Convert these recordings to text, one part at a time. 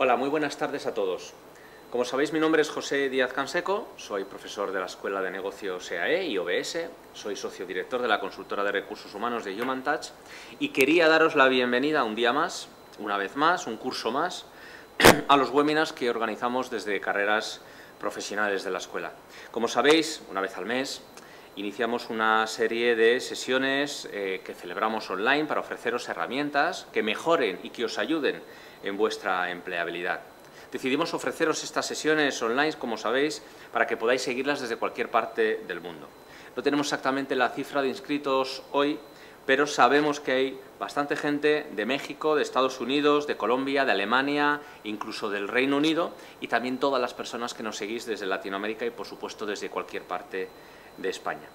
Hola, muy buenas tardes a todos. Como sabéis, mi nombre es José Díaz Canseco, soy profesor de la Escuela de Negocios EAE y OBS, soy socio director de la consultora de recursos humanos de Human Touch y quería daros la bienvenida un día más, una vez más, un curso más, a los webinars que organizamos desde carreras profesionales de la escuela. Como sabéis, una vez al mes, iniciamos una serie de sesiones que celebramos online para ofreceros herramientas que mejoren y que os ayuden en vuestra empleabilidad. Decidimos ofreceros estas sesiones online, como sabéis, para que podáis seguirlas desde cualquier parte del mundo. No tenemos exactamente la cifra de inscritos hoy, pero sabemos que hay bastante gente de México, de Estados Unidos, de Colombia, de Alemania, incluso del Reino Unido, y también todas las personas que nos seguís desde Latinoamérica y, por supuesto, desde cualquier parte de España.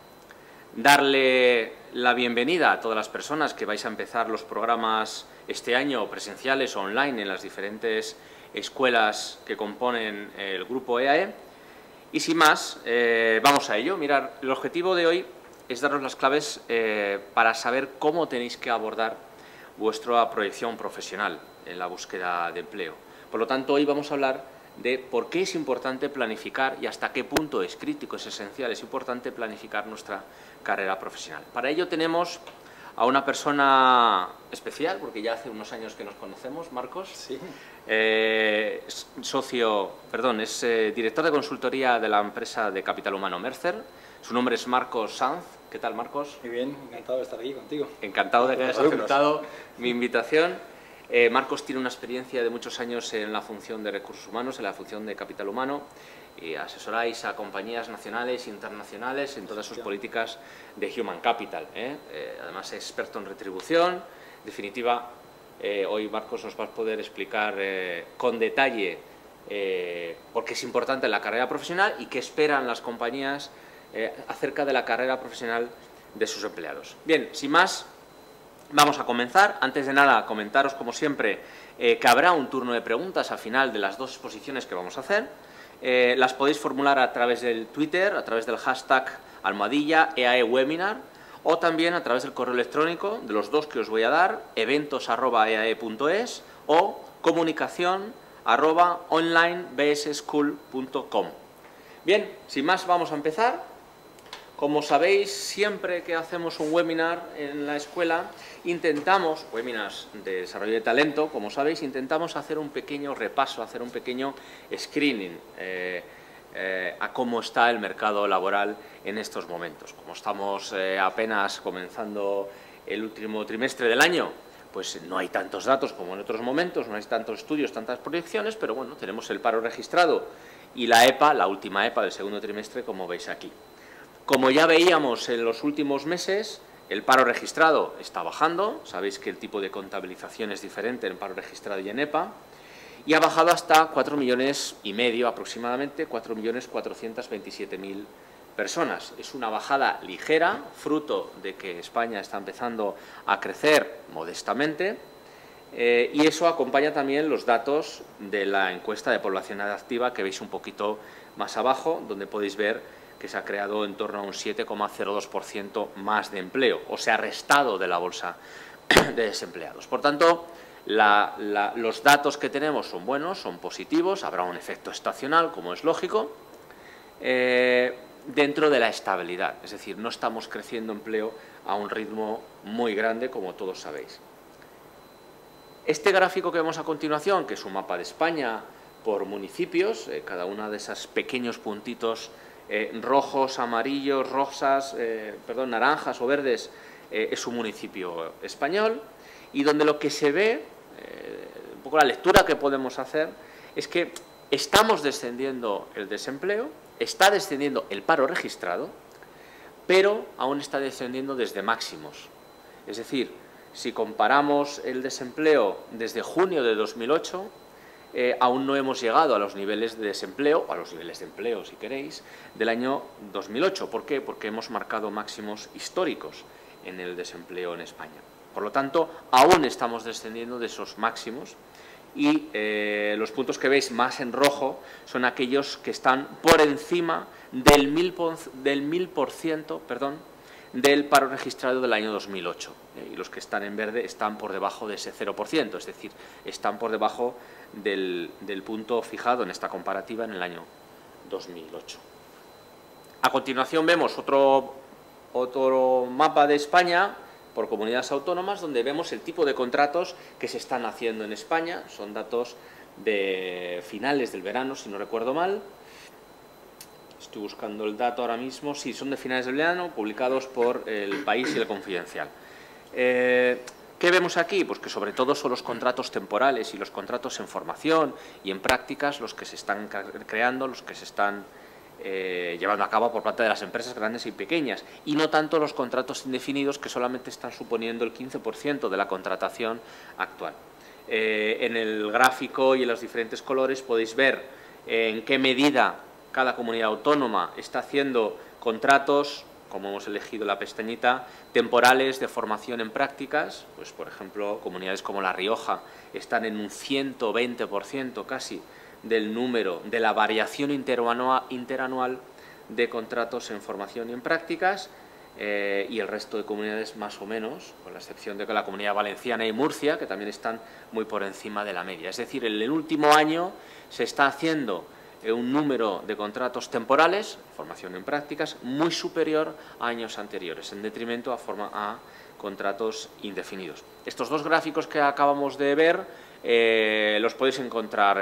Darle la bienvenida a todas las personas que vais a empezar los programas este año presenciales o online en las diferentes escuelas que componen el grupo EAE. Y sin más, vamos a ello. Mirad, el objetivo de hoy es daros las claves para saber cómo tenéis que abordar vuestra proyección profesional en la búsqueda de empleo. Por lo tanto, hoy vamos a hablar de por qué es importante planificar y hasta qué punto es crítico, es esencial, es importante planificar nuestra carrera profesional. Para ello tenemos a una persona especial, porque ya hace unos años que nos conocemos, Marcos. Sí. Es director de consultoría de la empresa de capital humano Mercer. Su nombre es Marcos Sanz. ¿Qué tal, Marcos? Muy bien, encantado de estar aquí contigo. Encantado de que hayas aceptado mi invitación. Marcos tiene una experiencia de muchos años en la función de recursos humanos, en la función de capital humano, y asesoráis a compañías nacionales e internacionales en todas sus políticas de Human Capital. Además, es experto en retribución. En definitiva, hoy Marcos nos va a poder explicar con detalle por qué es importante la carrera profesional y qué esperan las compañías acerca de la carrera profesional de sus empleados. Bien, sin más, vamos a comenzar. Antes de nada, comentaros, como siempre, que habrá un turno de preguntas al final de las dos exposiciones que vamos a hacer. Las podéis formular a través del Twitter, a través del hashtag #EAEwebinar, o también a través del correo electrónico, de los dos que os voy a dar, eventos@eae.es o comunicación@onlinebsschool.com. Bien, sin más, vamos a empezar. Como sabéis, siempre que hacemos un webinar en la escuela, intentamos, webinars de desarrollo de talento, como sabéis, intentamos hacer un pequeño repaso, hacer un pequeño screening a cómo está el mercado laboral en estos momentos. Como estamos apenas comenzando el último trimestre del año, pues no hay tantos datos como en otros momentos, no hay tantos estudios, tantas proyecciones, pero bueno, tenemos el paro registrado y la EPA, la última EPA del segundo trimestre, como veis aquí. Como ya veíamos en los últimos meses, el paro registrado está bajando. Sabéis que el tipo de contabilización es diferente en paro registrado y en EPA. Y ha bajado hasta 4,5 millones aproximadamente, 4.427.000 personas. Es una bajada ligera, fruto de que España está empezando a crecer modestamente. Y eso acompaña también los datos de la encuesta de población activa que veis un poquito más abajo, donde podéis ver que se ha creado en torno a un 7,02% más de empleo, o se ha restado de la bolsa de desempleados. Por tanto, los datos que tenemos son buenos, son positivos, habrá un efecto estacional, como es lógico, dentro de la estabilidad. Es decir, no estamos creciendo empleo a un ritmo muy grande, como todos sabéis. Este gráfico que vemos a continuación, que es un mapa de España por municipios, cada uno de esos pequeños puntitos rojos, amarillos, rosas, naranjas o verdes, es un municipio español, y donde lo que se ve, un poco la lectura que podemos hacer, es que estamos descendiendo el desempleo, está descendiendo el paro registrado, pero aún está descendiendo desde máximos. Es decir, si comparamos el desempleo desde junio de 2008, aún no hemos llegado a los niveles de desempleo, o a los niveles de empleo, si queréis, del año 2008. ¿Por qué? Porque hemos marcado máximos históricos en el desempleo en España. Por lo tanto, aún estamos descendiendo de esos máximos y los puntos que veis más en rojo son aquellos que están por encima del 1000%, del paro registrado del año 2008. Y los que están en verde están por debajo de ese 0%, es decir, están por debajo del punto fijado en esta comparativa en el año 2008. A continuación vemos otro mapa de España por comunidades autónomas, donde vemos el tipo de contratos que se están haciendo en España. Son datos de finales del verano, si no recuerdo mal. Estoy buscando el dato ahora mismo. Sí, son de finales del verano, publicados por El País y El Confidencial. ¿Qué vemos aquí? Pues que sobre todo son los contratos temporales y los contratos en formación y en prácticas los que se están creando, los que se están llevando a cabo por parte de las empresas grandes y pequeñas, y no tanto los contratos indefinidos, que solamente están suponiendo el 15% de la contratación actual. En el gráfico y en los diferentes colores podéis ver en qué medida cada comunidad autónoma está haciendo contratos, como hemos elegido la pestañita, temporales de formación en prácticas. Pues, por ejemplo, comunidades como La Rioja están en un 120% casi del número, de la variación interanual de contratos en formación y en prácticas, y el resto de comunidades más o menos, con la excepción de que la Comunidad Valenciana y Murcia, que también están muy por encima de la media. Es decir, en el último año se está haciendo un número de contratos temporales, formación en prácticas, muy superior a años anteriores, en detrimento a contratos indefinidos. Estos dos gráficos que acabamos de ver los podéis encontrar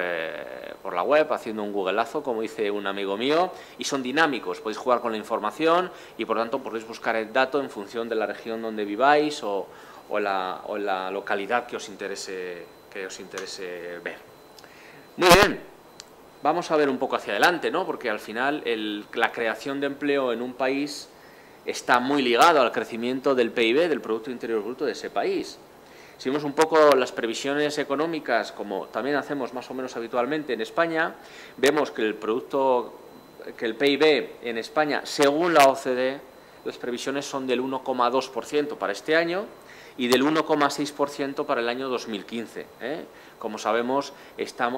por la web, haciendo un googleazo, como dice un amigo mío, y son dinámicos. Podéis jugar con la información y, por tanto, podéis buscar el dato en función de la región donde viváis o la localidad que os interese ver. Muy bien. Vamos a ver un poco hacia adelante, ¿no? Porque al final la creación de empleo en un país está muy ligado al crecimiento del PIB, del Producto Interior Bruto de ese país. Si vemos un poco las previsiones económicas, como también hacemos más o menos habitualmente en España, vemos que el PIB en España, según la OCDE, las previsiones son del 1,2% para este año y del 1,6% para el año 2015. Como sabemos,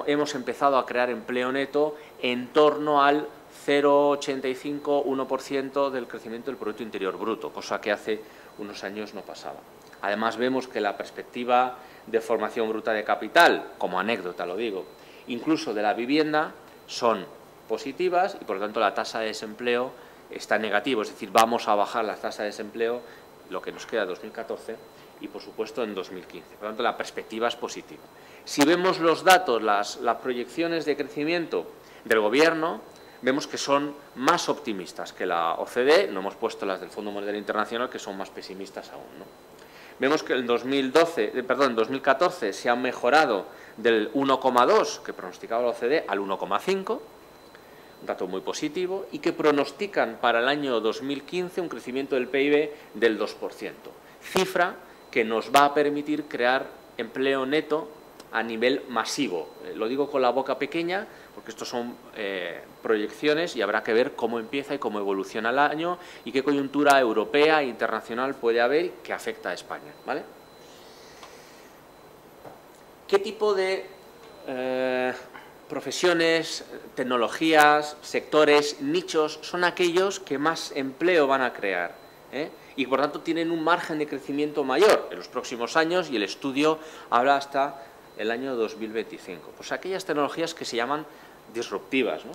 hemos empezado a crear empleo neto en torno al 0,85-1% del crecimiento del Producto Interior Bruto, cosa que hace unos años no pasaba. Además, vemos que la perspectiva de formación bruta de capital, como anécdota lo digo, incluso de la vivienda, son positivas y, por lo tanto, la tasa de desempleo está negativa. Es decir, vamos a bajar la tasa de desempleo, lo que nos queda en 2014 y, por supuesto, en 2015. Por lo tanto, la perspectiva es positiva. Si vemos los datos, las proyecciones de crecimiento del Gobierno, vemos que son más optimistas que la OCDE. No hemos puesto las del Fondo Monetario Internacional, que son más pesimistas aún, ¿no? Vemos que en 2014 se ha mejorado del 1,2 que pronosticaba la OCDE al 1,5, un dato muy positivo, y que pronostican para el año 2015 un crecimiento del PIB del 2%, cifra que nos va a permitir crear empleo neto a nivel masivo. Lo digo con la boca pequeña porque estos son proyecciones y habrá que ver cómo empieza y cómo evoluciona el año y qué coyuntura europea e internacional puede haber que afecta a España, ¿vale? ¿Qué tipo de profesiones, tecnologías, sectores, nichos son aquellos que más empleo van a crear? Y por tanto tienen un margen de crecimiento mayor en los próximos años, y el estudio habla hasta el año 2025. Pues aquellas tecnologías que se llaman disruptivas, ¿no?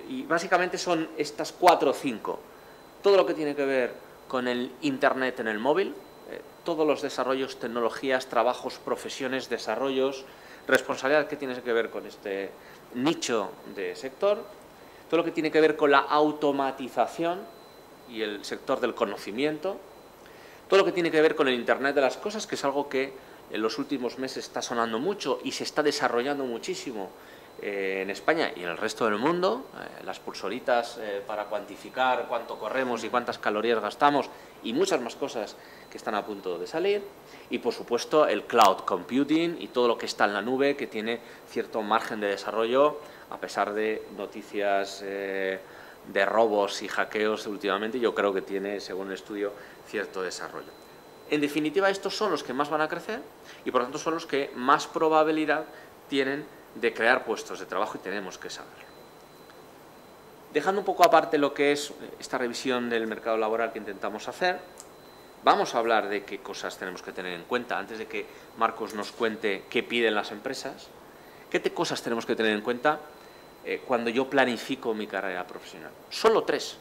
Y básicamente son estas 4 o 5. Todo lo que tiene que ver con el Internet en el móvil, todos los desarrollos, tecnologías, trabajos, profesiones, desarrollos, responsabilidad que tiene que ver con este nicho de sector, todo lo que tiene que ver con la automatización y el sector del conocimiento, todo lo que tiene que ver con el Internet de las cosas, que es algo que en los últimos meses está sonando mucho y se está desarrollando muchísimo en España y en el resto del mundo, las pulsoritas para cuantificar cuánto corremos y cuántas calorías gastamos y muchas más cosas que están a punto de salir, y por supuesto el cloud computing y todo lo que está en la nube, que tiene cierto margen de desarrollo a pesar de noticias de robos y hackeos últimamente. Yo creo que tiene, según el estudio, cierto desarrollo. En definitiva, estos son los que más van a crecer y, por lo tanto, son los que más probabilidad tienen de crear puestos de trabajo, y tenemos que saberlo. Dejando un poco aparte lo que es esta revisión del mercado laboral que intentamos hacer, vamos a hablar de qué cosas tenemos que tener en cuenta antes de que Marcos nos cuente qué piden las empresas. ¿Qué cosas tenemos que tener en cuenta cuando yo planifico mi carrera profesional? Solo 3.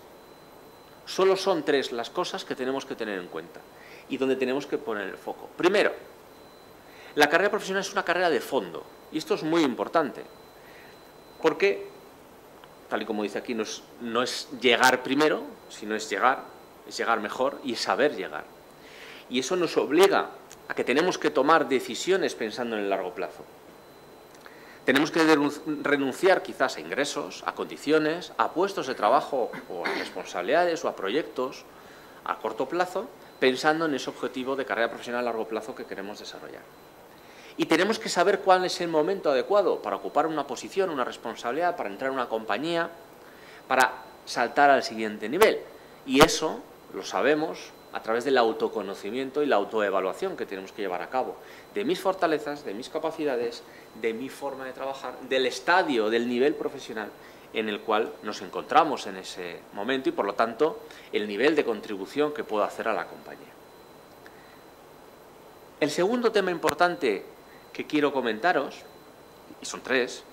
Solo son 3 las cosas que tenemos que tener en cuenta y donde tenemos que poner el foco. Primero, la carrera profesional es una carrera de fondo y esto es muy importante porque, tal y como dice aquí, no es llegar primero, sino es llegar mejor y saber llegar. Y eso nos obliga a que tenemos que tomar decisiones pensando en el largo plazo. Tenemos que renunciar quizás a ingresos, a condiciones, a puestos de trabajo o a responsabilidades o a proyectos a corto plazo, pensando en ese objetivo de carrera profesional a largo plazo que queremos desarrollar. Y tenemos que saber cuál es el momento adecuado para ocupar una posición, una responsabilidad, para entrar en una compañía, para saltar al siguiente nivel. Y eso lo sabemos a través del autoconocimiento y la autoevaluación que tenemos que llevar a cabo, de mis fortalezas, de mis capacidades, de mi forma de trabajar, del estadio, del nivel profesional en el cual nos encontramos en ese momento y, por lo tanto, el nivel de contribución que puedo hacer a la compañía. El segundo tema importante que quiero comentaros, y son 3,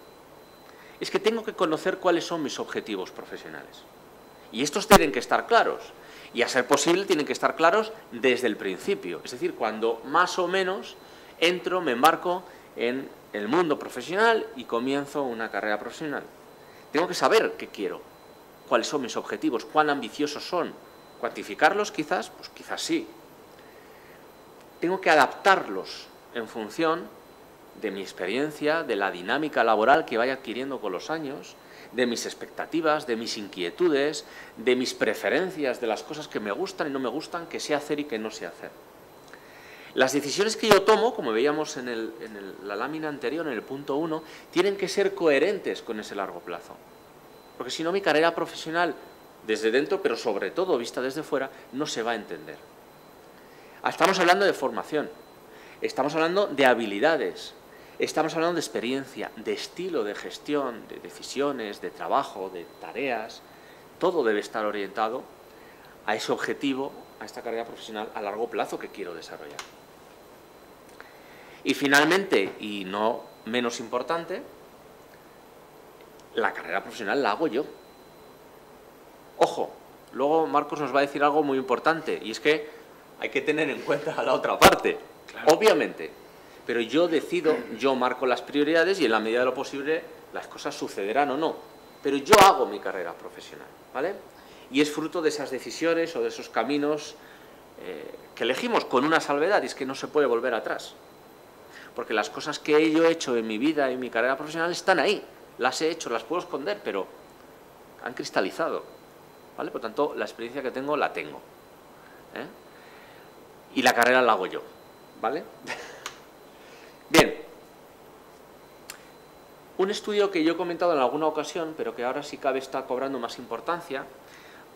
es que tengo que conocer cuáles son mis objetivos profesionales. Y estos tienen que estar claros. Y a ser posible tienen que estar claros desde el principio. Es decir, cuando más o menos entro, me embarco en el mundo profesional y comienzo una carrera profesional. Tengo que saber qué quiero, cuáles son mis objetivos, cuán ambiciosos son. ¿Cuantificarlos quizás? Pues quizás sí. Tengo que adaptarlos en función de mi experiencia, de la dinámica laboral que vaya adquiriendo con los años, de mis expectativas, de mis inquietudes, de mis preferencias, de las cosas que me gustan y no me gustan, que sé hacer y que no sé hacer. Las decisiones que yo tomo, como veíamos en la lámina anterior, en el punto 1, tienen que ser coherentes con ese largo plazo. Porque si no, mi carrera profesional, desde dentro, pero sobre todo vista desde fuera, no se va a entender. Estamos hablando de formación, estamos hablando de habilidades, estamos hablando de experiencia, de estilo de gestión, de decisiones, de trabajo, de tareas. Todo debe estar orientado a ese objetivo, a esta carrera profesional a largo plazo que quiero desarrollar. Y finalmente, y no menos importante, la carrera profesional la hago yo. Ojo, luego Marcos nos va a decir algo muy importante, y es que hay que tener en cuenta a la otra parte, claro. Obviamente. Pero yo decido, yo marco las prioridades y en la medida de lo posible las cosas sucederán o no. Pero yo hago mi carrera profesional, ¿vale? Y es fruto de esas decisiones o de esos caminos que elegimos con una salvedad, y es que no se puede volver atrás. Porque las cosas que yo he hecho en mi vida y en mi carrera profesional están ahí. Las he hecho, las puedo esconder, pero han cristalizado, ¿vale? Por tanto, la experiencia que tengo, la tengo. Y la carrera la hago yo, ¿vale? Bien, un estudio que yo he comentado en alguna ocasión, pero que ahora sí cabe está cobrando más importancia,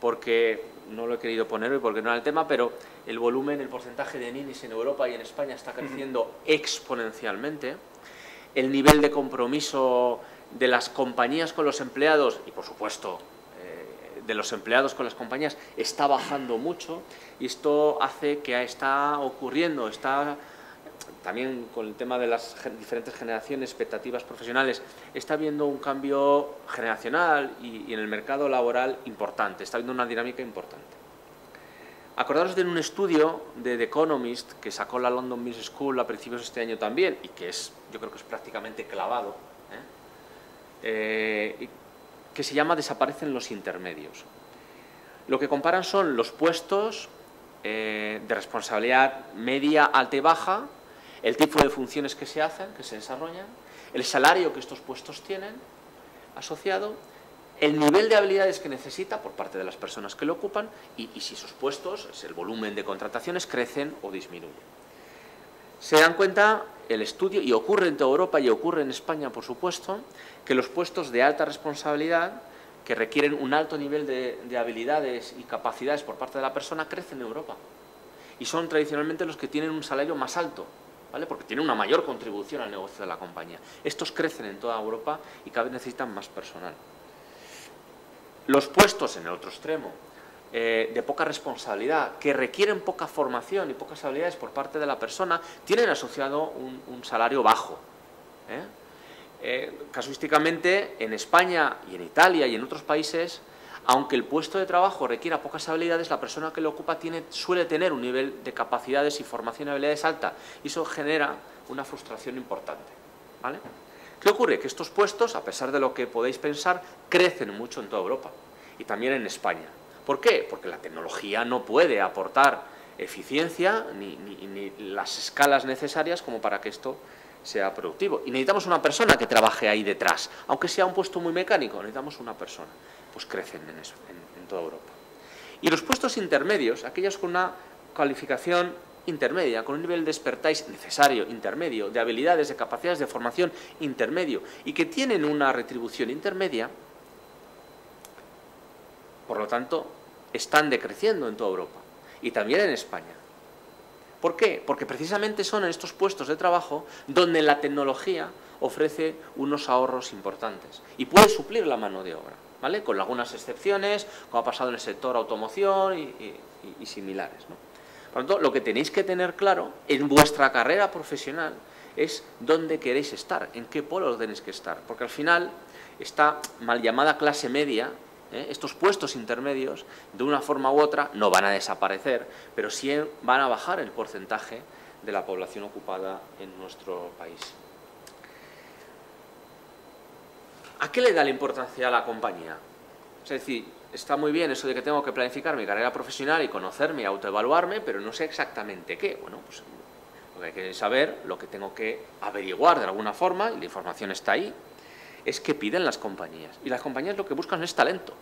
porque no lo he querido poner hoy porque no era el tema, pero el volumen, el porcentaje de ninis en Europa y en España está creciendo exponencialmente. El nivel de compromiso de las compañías con los empleados y, por supuesto, de los empleados con las compañías está bajando mucho, y esto hace que está ocurriendo, también con el tema de las diferentes generaciones, expectativas profesionales, está habiendo un cambio generacional y en el mercado laboral importante, está habiendo una dinámica importante. Acordaros de un estudio de The Economist que sacó la London Business School a principios de este año también, y que yo creo que es prácticamente clavado, que se llama Desaparecen los intermedios. Lo que comparan son los puestos de responsabilidad media, alta y baja, el tipo de funciones que se hacen, que se desarrollan, el salario que estos puestos tienen asociado, el nivel de habilidades que necesita por parte de las personas que lo ocupan y si esos puestos, el volumen de contrataciones, crecen o disminuyen. Se dan cuenta el estudio, y ocurre en toda Europa y ocurre en España, por supuesto, que los puestos de alta responsabilidad, que requieren un alto nivel de habilidades y capacidades por parte de la persona, crecen en Europa. Y son tradicionalmente los que tienen un salario más alto, ¿vale? Porque tienen una mayor contribución al negocio de la compañía. Estos crecen en toda Europa y cada vez necesitan más personal. Los puestos en el otro extremo, de poca responsabilidad, que requieren poca formación y pocas habilidades por parte de la persona, tienen asociado un salario bajo. Casuísticamente, en España y en Italia y en otros países, aunque el puesto de trabajo requiera pocas habilidades, la persona que lo ocupa suele tener un nivel de capacidades y formación y habilidades alta, y eso genera una frustración importante, ¿vale? ¿Qué ocurre? Que estos puestos, a pesar de lo que podéis pensar, crecen mucho en toda Europa y también en España. ¿Por qué? Porque la tecnología no puede aportar eficiencia ni las escalas necesarias como para que esto sea productivo. Y necesitamos una persona que trabaje ahí detrás. Aunque sea un puesto muy mecánico, necesitamos una persona. Pues crecen en toda Europa. Y los puestos intermedios, aquellos con una calificación intermedia, con un nivel de expertise necesario, intermedio, de habilidades, de capacidades de formación intermedio, y que tienen una retribución intermedia, por lo tanto, están decreciendo en toda Europa y también en España. ¿Por qué? Porque precisamente son en estos puestos de trabajo donde la tecnología ofrece unos ahorros importantes y puede suplir la mano de obra, ¿vale? Con algunas excepciones, como ha pasado en el sector automoción y similares, ¿no? Por lo tanto, lo que tenéis que tener claro en vuestra carrera profesional es dónde queréis estar, en qué polo tenéis que estar, porque al final esta mal llamada clase media, estos puestos intermedios, de una forma u otra, no van a desaparecer, pero sí van a bajar el porcentaje de la población ocupada en nuestro país. ¿A qué le da la importancia a la compañía? Es decir, está muy bien eso de que tengo que planificar mi carrera profesional y conocerme y autoevaluarme, pero no sé exactamente qué. Bueno, pues lo que hay que saber, lo que tengo que averiguar de alguna forma, y la información está ahí, es qué piden las compañías. Y las compañías lo que buscan es talento.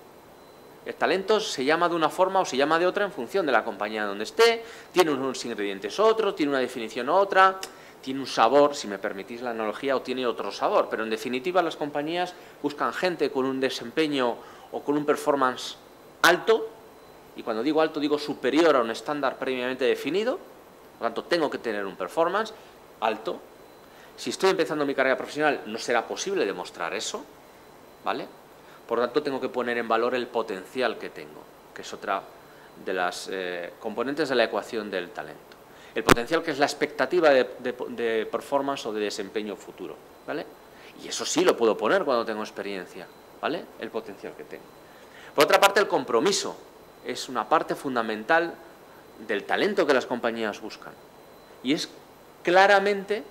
El talento se llama de una forma o se llama de otra en función de la compañía donde esté, tiene unos ingredientes otros, tiene una definición otra, tiene un sabor, si me permitís la analogía, o tiene otro sabor, pero en definitiva las compañías buscan gente con un desempeño o con un performance alto, y cuando digo alto digo superior a un estándar previamente definido, por lo tanto tengo que tener un performance alto. Si estoy empezando mi carrera profesional no será posible demostrar eso, ¿vale? Por lo tanto tengo que poner en valor el potencial que tengo, que es otra de las componentes de la ecuación del talento. El potencial, que es la expectativa de performance o de desempeño futuro, ¿vale? Y eso sí lo puedo poner cuando tengo experiencia, ¿vale? El potencial que tengo. Por otra parte, el compromiso es una parte fundamental del talento que las compañías buscan. Y es claramente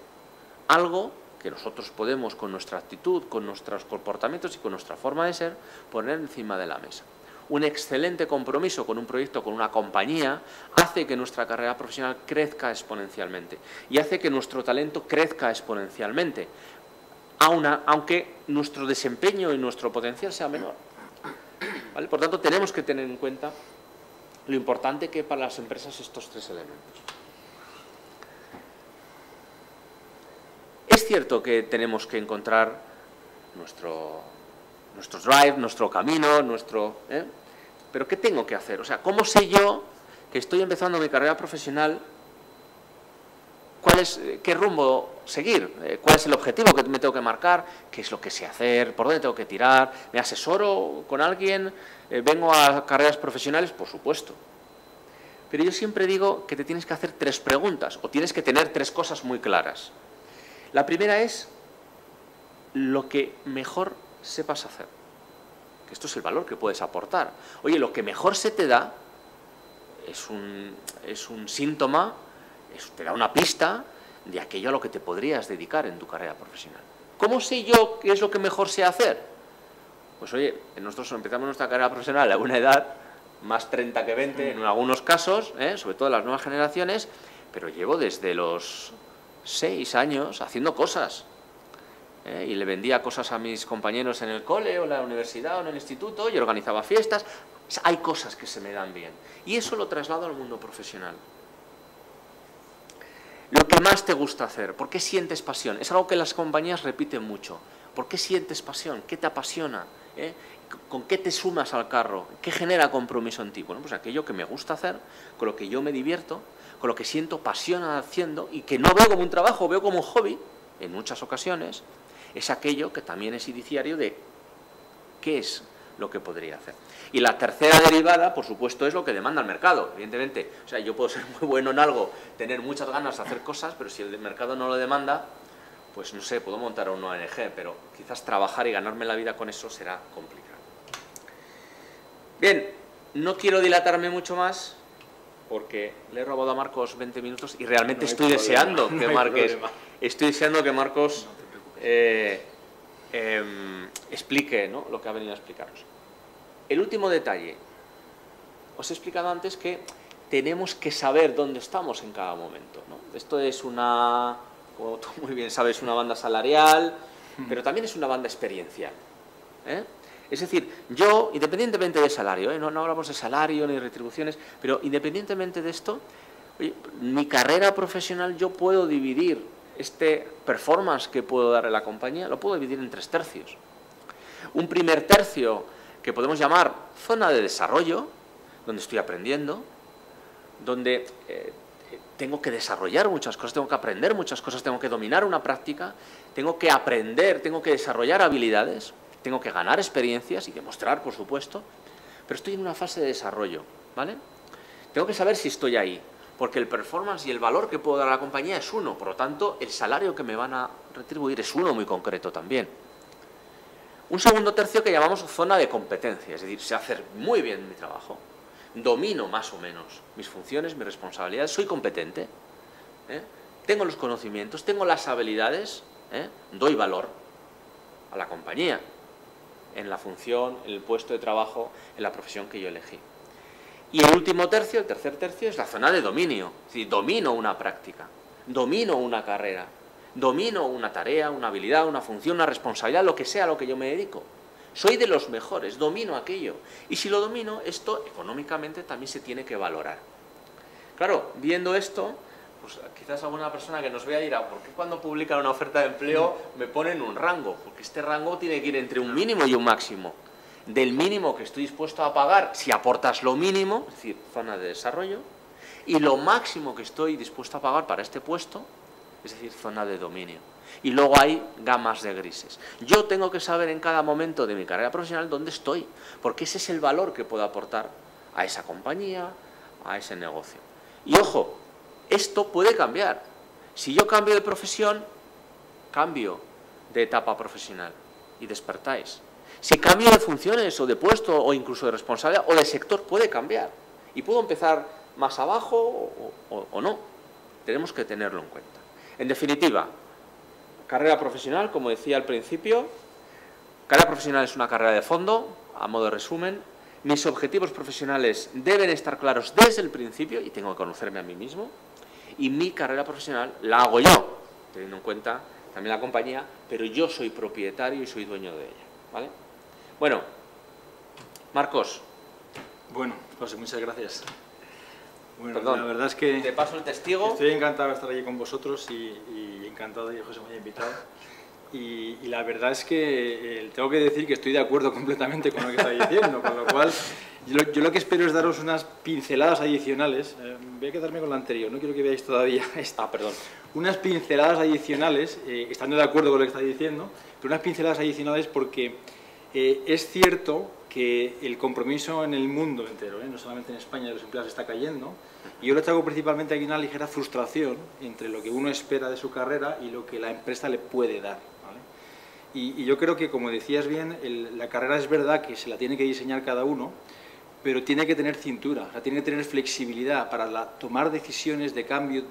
algo que nosotros podemos, con nuestra actitud, con nuestros comportamientos y con nuestra forma de ser, poner encima de la mesa. Un excelente compromiso con un proyecto, con una compañía, hace que nuestra carrera profesional crezca exponencialmente y hace que nuestro talento crezca exponencialmente, aunque nuestro desempeño y nuestro potencial sea menor, ¿vale? Por tanto, tenemos que tener en cuenta lo importante que para las empresas estos tres elementos. Es cierto que tenemos que encontrar nuestro drive, nuestro camino, pero ¿qué tengo que hacer? O sea, ¿cómo sé yo que estoy empezando mi carrera profesional? ¿Qué rumbo seguir? ¿Cuál es el objetivo que me tengo que marcar? ¿Qué es lo que sé hacer? ¿Por dónde tengo que tirar? ¿Me asesoro con alguien? ¿Vengo a carreras profesionales? Por supuesto. Pero yo siempre digo que te tienes que hacer tres preguntas, o tienes que tener tres cosas muy claras. La primera es lo que mejor sepas hacer, que esto es el valor que puedes aportar. Oye, lo que mejor se te da es un síntoma, te da una pista de aquello a lo que te podrías dedicar en tu carrera profesional. ¿Cómo sé yo qué es lo que mejor sé hacer? Pues oye, nosotros empezamos nuestra carrera profesional a una edad más 30 que 20 en algunos casos, sobre todo en las nuevas generaciones, pero llevo desde los 6 años haciendo cosas. Y le vendía cosas a mis compañeros en el cole o en la universidad o en el instituto, y organizaba fiestas. Hay cosas que se me dan bien y eso lo traslado al mundo profesional. Lo que más te gusta hacer, ¿por qué sientes pasión? Es algo que las compañías repiten mucho. ¿Por qué sientes pasión? ¿Qué te apasiona? ¿Con qué te sumas al carro? ¿Qué genera compromiso en ti? Bueno, pues aquello que me gusta hacer, con lo que yo me divierto, con lo que siento pasión haciendo y que no veo como un trabajo, veo como un hobby, en muchas ocasiones, es aquello que también es indiciario de qué es lo que podría hacer. Y la tercera derivada, por supuesto, es lo que demanda el mercado, evidentemente. O sea, yo puedo ser muy bueno en algo, tener muchas ganas de hacer cosas, pero si el mercado no lo demanda, pues no sé, puedo montar una ONG, pero quizás trabajar y ganarme la vida con eso será complicado. Bien, no quiero dilatarme mucho más, porque le he robado a Marcos 20 minutos y realmente estoy deseando que Marcos explique, ¿no?, lo que ha venido a explicarnos. El último detalle. Os he explicado antes que tenemos que saber dónde estamos en cada momento, ¿no? Esto es una, como tú muy bien sabes, una banda salarial, pero también es una banda experiencial, ¿eh? Es decir, yo, independientemente de salario, no hablamos de salario ni de retribuciones, pero independientemente de esto, oye, mi carrera profesional yo puedo dividir este performance que puedo darle a la compañía, lo puedo dividir en 3 tercios. Un primer tercio que podemos llamar zona de desarrollo, donde estoy aprendiendo, donde tengo que desarrollar muchas cosas, tengo que aprender muchas cosas, tengo que dominar una práctica, tengo que aprender, tengo que desarrollar habilidades, tengo que ganar experiencias y demostrar, por supuesto, pero estoy en una fase de desarrollo, ¿vale? Tengo que saber si estoy ahí, porque el performance y el valor que puedo dar a la compañía es uno, por lo tanto, el salario que me van a retribuir es uno muy concreto también. Un segundo tercio que llamamos zona de competencia, es decir, sé hacer muy bien mi trabajo, domino más o menos mis funciones, mis responsabilidades, soy competente, tengo los conocimientos, tengo las habilidades, doy valor a la compañía, en la función, en el puesto de trabajo, en la profesión que yo elegí. Y el último tercio, el tercer tercio, es la zona de dominio. Es decir, domino una práctica, domino una carrera, domino una tarea, una habilidad, una función, una responsabilidad, lo que sea a lo que yo me dedico. Soy de los mejores, domino aquello. Y si lo domino, esto económicamente también se tiene que valorar. Claro, viendo esto, pues quizás alguna persona que nos vea dirá, ¿por qué cuando publican una oferta de empleo me ponen un rango? Porque este rango tiene que ir entre un mínimo y un máximo. Del mínimo que estoy dispuesto a pagar si aportas lo mínimo, es decir, zona de desarrollo, y lo máximo que estoy dispuesto a pagar para este puesto, es decir, zona de dominio. Y luego hay gamas de grises. Yo tengo que saber en cada momento de mi carrera profesional dónde estoy, porque ese es el valor que puedo aportar a esa compañía, a ese negocio. Y ojo, esto puede cambiar. Si yo cambio de profesión, cambio de etapa profesional y despertáis. Si cambio de funciones o de puesto o incluso de responsabilidad o de sector, puede cambiar. Y puedo empezar más abajo o no. Tenemos que tenerlo en cuenta. En definitiva, carrera profesional, como decía al principio, carrera profesional es una carrera de fondo, a modo de resumen. Mis objetivos profesionales deben estar claros desde el principio y tengo que conocerme a mí mismo. Y mi carrera profesional la hago yo, teniendo en cuenta también la compañía, pero yo soy propietario y soy dueño de ella, ¿vale? Bueno, Marcos. Bueno, José, muchas gracias. Bueno, perdón, la verdad es que te paso el testigo. Estoy encantado de estar aquí con vosotros y encantado de que José me haya invitado. Y la verdad es que tengo que decir que estoy de acuerdo completamente con lo que está diciendo, con lo cual yo lo que espero es daros unas pinceladas adicionales. Voy a quedarme con lo anterior, no quiero que veáis todavía esta. Perdón. Unas pinceladas adicionales, estando de acuerdo con lo que está diciendo, pero unas pinceladas adicionales porque es cierto que el compromiso en el mundo entero, no solamente en España, de los empleados está cayendo, y yo lo traigo principalmente aquí una ligera frustración entre lo que uno espera de su carrera y lo que la empresa le puede dar, ¿vale? Y yo creo que, como decías bien, la carrera es verdad que se la tiene que diseñar cada uno, pero tiene que tener cintura, o sea, tiene que tener flexibilidad para tomar decisiones de cambio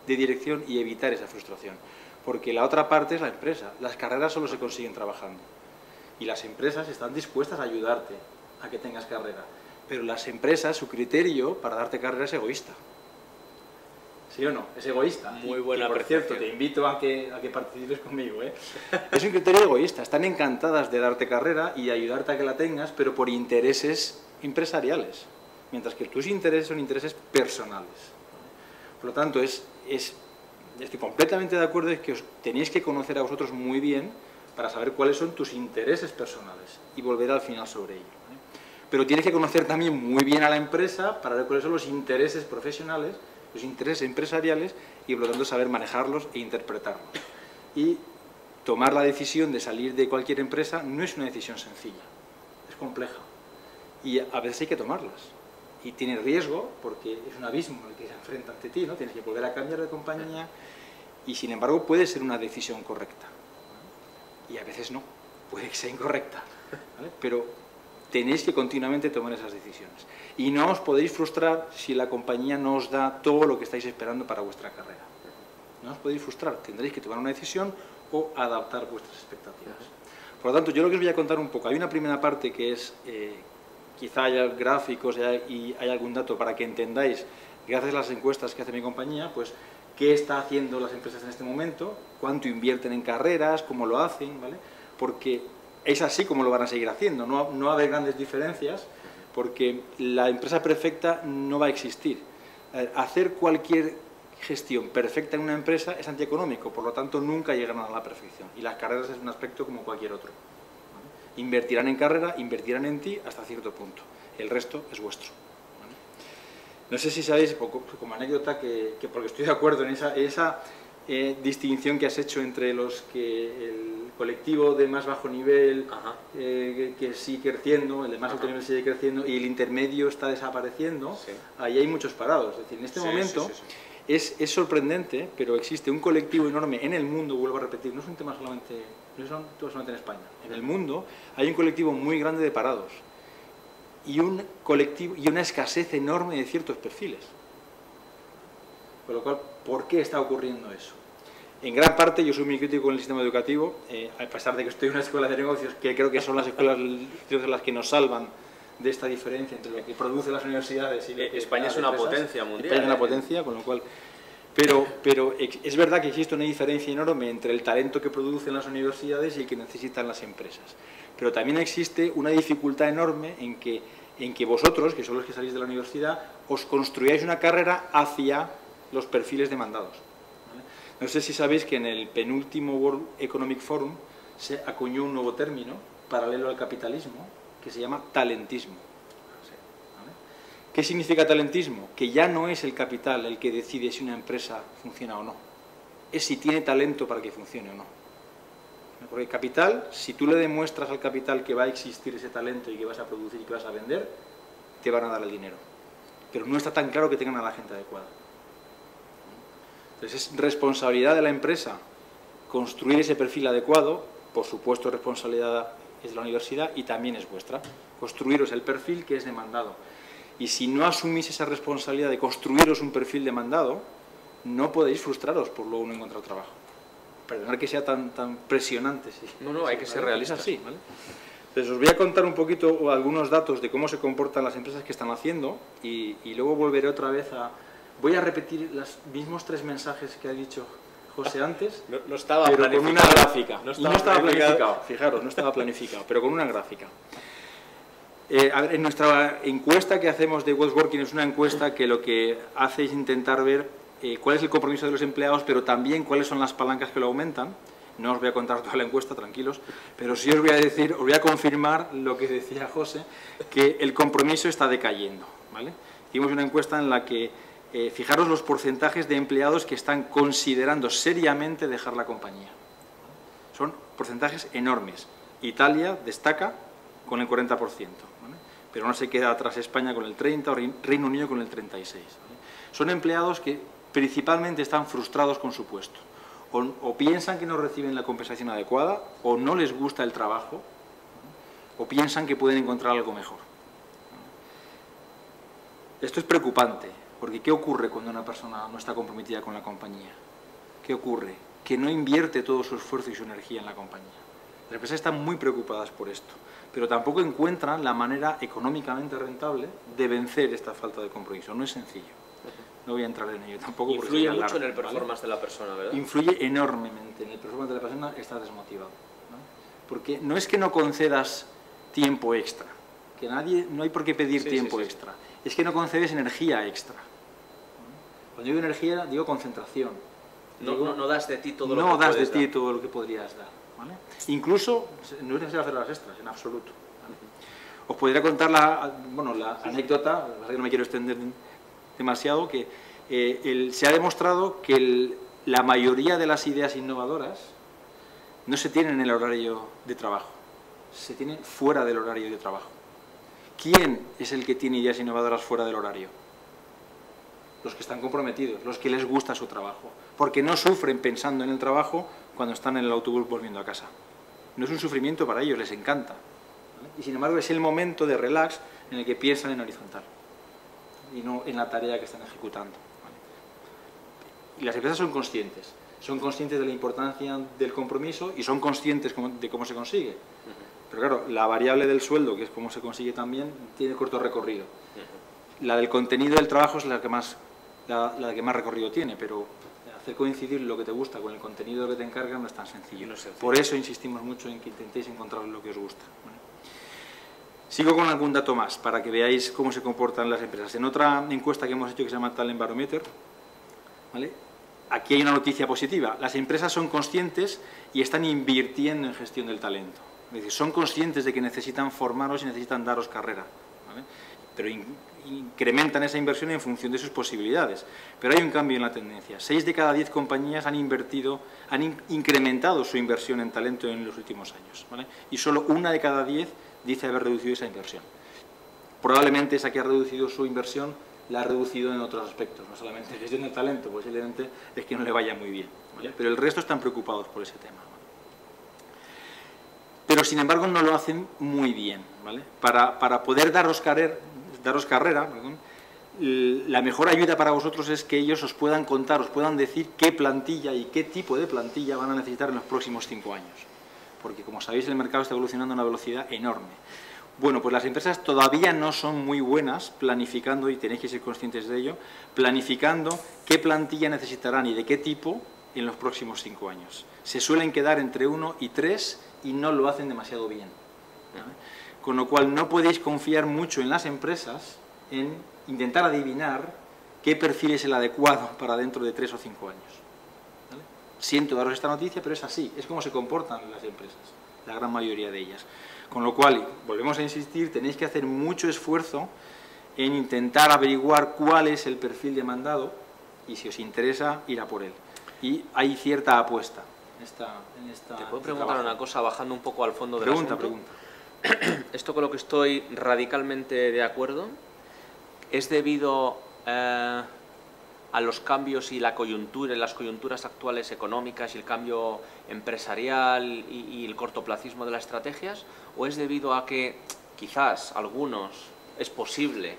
de dirección y evitar esa frustración. Porque la otra parte es la empresa. Las carreras solo se consiguen trabajando. Y las empresas están dispuestas a ayudarte a que tengas carrera. Pero las empresas, su criterio para darte carrera es egoísta. ¿Sí o no? Es egoísta. Muy buena y por apreciación. cierto, te invito a que participes conmigo, ¿eh? Es un criterio egoísta. Están encantadas de darte carrera y de ayudarte a que la tengas, pero por intereses empresariales. Mientras que tus intereses son intereses personales. Por lo tanto, estoy completamente de acuerdo en que os tenéis que conocer a vosotros muy bien para saber cuáles son tus intereses personales y volver al final sobre ello, ¿vale? Pero tienes que conocer también muy bien a la empresa para ver cuáles son los intereses profesionales, los intereses empresariales y por lo tanto saber manejarlos e interpretarlos. Y tomar la decisión de salir de cualquier empresa no es una decisión sencilla. compleja y a veces hay que tomarlas. Y tiene riesgo porque es un abismo el que se enfrenta ante ti, ¿no? Tienes que volver a cambiar de compañía y, sin embargo, puede ser una decisión correcta. ¿Vale? Y a veces no, puede que sea incorrecta, ¿vale? Pero tenéis que continuamente tomar esas decisiones. Y no os podéis frustrar si la compañía no os da todo lo que estáis esperando para vuestra carrera. No os podéis frustrar, tendréis que tomar una decisión o adaptar vuestras expectativas. Por lo tanto, yo lo que os voy a contar un poco, hay una primera parte que es, quizá haya gráficos y hay algún dato para que entendáis, gracias a las encuestas que hace mi compañía, pues qué está haciendo las empresas en este momento, cuánto invierten en carreras, cómo lo hacen, ¿vale? Porque es así como lo van a seguir haciendo, no va a haber grandes diferencias, porque la empresa perfecta no va a existir. Hacer cualquier gestión perfecta en una empresa es antieconómico, por lo tanto nunca llegarán a la perfección. Y las carreras es un aspecto como cualquier otro. ¿Vale? Invertirán en carrera, invertirán en ti hasta cierto punto. El resto es vuestro. ¿Vale? No sé si sabéis, como anécdota, porque estoy de acuerdo en esa distinción que has hecho entre los que el colectivo de más bajo nivel que sigue creciendo, el de más alto nivel sigue creciendo y el intermedio está desapareciendo. Sí. Ahí hay muchos parados. Es decir, en este momento es sorprendente, pero existe un colectivo enorme en el mundo, vuelvo a repetir, no es un tema solamente en España. En el mundo hay un colectivo muy grande de parados y una escasez enorme de ciertos perfiles. Con lo cual, ¿por qué está ocurriendo eso? En gran parte, yo soy muy crítico con el sistema educativo, a pesar de que estoy en una escuela de negocios, que creo que son las escuelas las que nos salvan de esta diferencia entre lo que producen las universidades y lo que España es una potencia mundial. España es una potencia, con lo cual... Pero es verdad que existe una diferencia enorme entre el talento que producen las universidades y el que necesitan las empresas. Pero también existe una dificultad enorme en que vosotros, que son los que salís de la universidad, os construyáis una carrera hacia los perfiles demandados. No sé si sabéis que en el penúltimo World Economic Forum se acuñó un nuevo término paralelo al capitalismo que se llama talentismo. ¿Vale? ¿Qué significa talentismo? Que ya no es el capital el que decide si una empresa funciona o no, es si tiene talento para que funcione o no. Porque el capital, si tú le demuestras al capital que va a existir ese talento y que vas a producir y que vas a vender, te van a dar el dinero. Pero no está tan claro que tengan a la gente adecuada. Entonces es responsabilidad de la empresa construir ese perfil adecuado, por supuesto responsabilidad es de la universidad y también es vuestra, construiros el perfil que es demandado. Y si no asumís esa responsabilidad de construiros un perfil demandado, no podéis frustraros por luego no encontrar trabajo. Perdonad que sea tan presionante. Sí. No, hay que ser realistas. Sí, ¿vale? Entonces os voy a contar un poquito algunos datos de cómo se comportan las empresas que están haciendo y luego volveré otra vez a... Voy a repetir los mismos 3 mensajes que ha dicho José antes, no estaba pero planificado. Con una gráfica. No estaba planificado. Fijaros, no estaba planificado, pero con una gráfica. A ver, en nuestra encuesta que hacemos de What's Working es una encuesta que lo que hace es intentar ver cuál es el compromiso de los empleados, pero también cuáles son las palancas que lo aumentan. No os voy a contar toda la encuesta, tranquilos, pero sí os voy a decir, os voy a confirmar lo que decía José, que el compromiso está decayendo, ¿vale? Hicimos una encuesta en la que fijaros los porcentajes de empleados que están considerando seriamente dejar la compañía. Son porcentajes enormes. Italia destaca con el 40%, ¿vale? Pero no se queda atrás España con el 30% o Reino Unido con el 36%. ¿Vale? Son empleados que principalmente están frustrados con su puesto. O piensan que no reciben la compensación adecuada, o no les gusta el trabajo, ¿no? O piensan que pueden encontrar algo mejor. Esto es preocupante. Porque ¿qué ocurre cuando una persona no está comprometida con la compañía? ¿Qué ocurre? Que no invierte todo su esfuerzo y su energía en la compañía. Las empresas están muy preocupadas por esto, pero tampoco encuentran la manera económicamente rentable de vencer esta falta de compromiso. No es sencillo. No voy a entrar en ello tampoco. Influye mucho en el performance de la persona, ¿verdad? Influye enormemente en el performance de la persona, está desmotivado, ¿no? Porque no es que no concedas tiempo extra, que no hay por qué pedir tiempo extra. Es que no concedes energía extra. Cuando digo energía, digo concentración. No das de ti todo lo que podrías dar. No das de ti dar. todo lo que podrías dar. ¿Vale? Incluso, no es necesario hacer las extras, en absoluto. ¿Vale? Os podría contar la anécdota, que no me quiero extender demasiado, que se ha demostrado que la mayoría de las ideas innovadoras no se tienen en el horario de trabajo. se tienen fuera del horario de trabajo. ¿Quién es el que tiene ideas innovadoras fuera del horario? Los que están comprometidos, los que les gusta su trabajo, porque no sufren pensando en el trabajo cuando están en el autobús volviendo a casa. No es un sufrimiento para ellos, les encanta, ¿vale? Y sin embargo es el momento de relax en el que piensan en horizontal y no en la tarea que están ejecutando, ¿vale? Y las empresas son conscientes de la importancia del compromiso y son conscientes de cómo se consigue. Pero claro, la variable del sueldo, que es cómo se consigue también, tiene corto recorrido. La del contenido del trabajo es la que más recorrido tiene, pero hacer coincidir lo que te gusta con el contenido que te encargan no es tan sencillo. Por eso insistimos mucho en que intentéis encontrar lo que os gusta, ¿vale? Sigo con algún dato más, para que veáis cómo se comportan las empresas. En otra encuesta que hemos hecho que se llama Talent Barometer, ¿vale?, aquí hay una noticia positiva. Las empresas son conscientes y están invirtiendo en gestión del talento. Es decir, son conscientes de que necesitan formaros y necesitan daros carrera, ¿vale? Pero incrementan esa inversión en función de sus posibilidades. Pero hay un cambio en la tendencia. 6 de cada 10 compañías han incrementado su inversión en talento en los últimos años, ¿vale? Y solo 1 de cada 10 dice haber reducido esa inversión. Probablemente esa que ha reducido su inversión la ha reducido en otros aspectos, no solamente en gestión del talento, posiblemente es que no le vaya muy bien, ¿vale? Pero el resto están preocupados por ese tema, ¿vale? Pero sin embargo no lo hacen muy bien, ¿vale? Para poder daros carrera, perdón, la mejor ayuda para vosotros es que ellos os puedan contar, os puedan decir qué plantilla y qué tipo de plantilla van a necesitar en los próximos 5 años. Porque, como sabéis, el mercado está evolucionando a una velocidad enorme. Bueno, pues las empresas todavía no son muy buenas planificando, y tenéis que ser conscientes de ello, planificando qué plantilla necesitarán y de qué tipo en los próximos 5 años. Se suelen quedar entre 1 y 3 y no lo hacen demasiado bien, ¿vale? Con lo cual no podéis confiar mucho en las empresas en intentar adivinar qué perfil es el adecuado para dentro de 3 o 5 años, ¿vale? Siento daros esta noticia, pero es así, es como se comportan las empresas, la gran mayoría de ellas. Con lo cual, volvemos a insistir, tenéis que hacer mucho esfuerzo en intentar averiguar cuál es el perfil demandado y, si os interesa, ir a por él. Y hay cierta apuesta en esta ¿Te puedo preguntar una cosa, bajando un poco al fondo del asunto? Pregunta. Esto con lo que estoy radicalmente de acuerdo es debido a los cambios y las coyunturas actuales económicas y el cambio empresarial y el cortoplacismo de las estrategias, o es debido a que quizás algunos, es posible,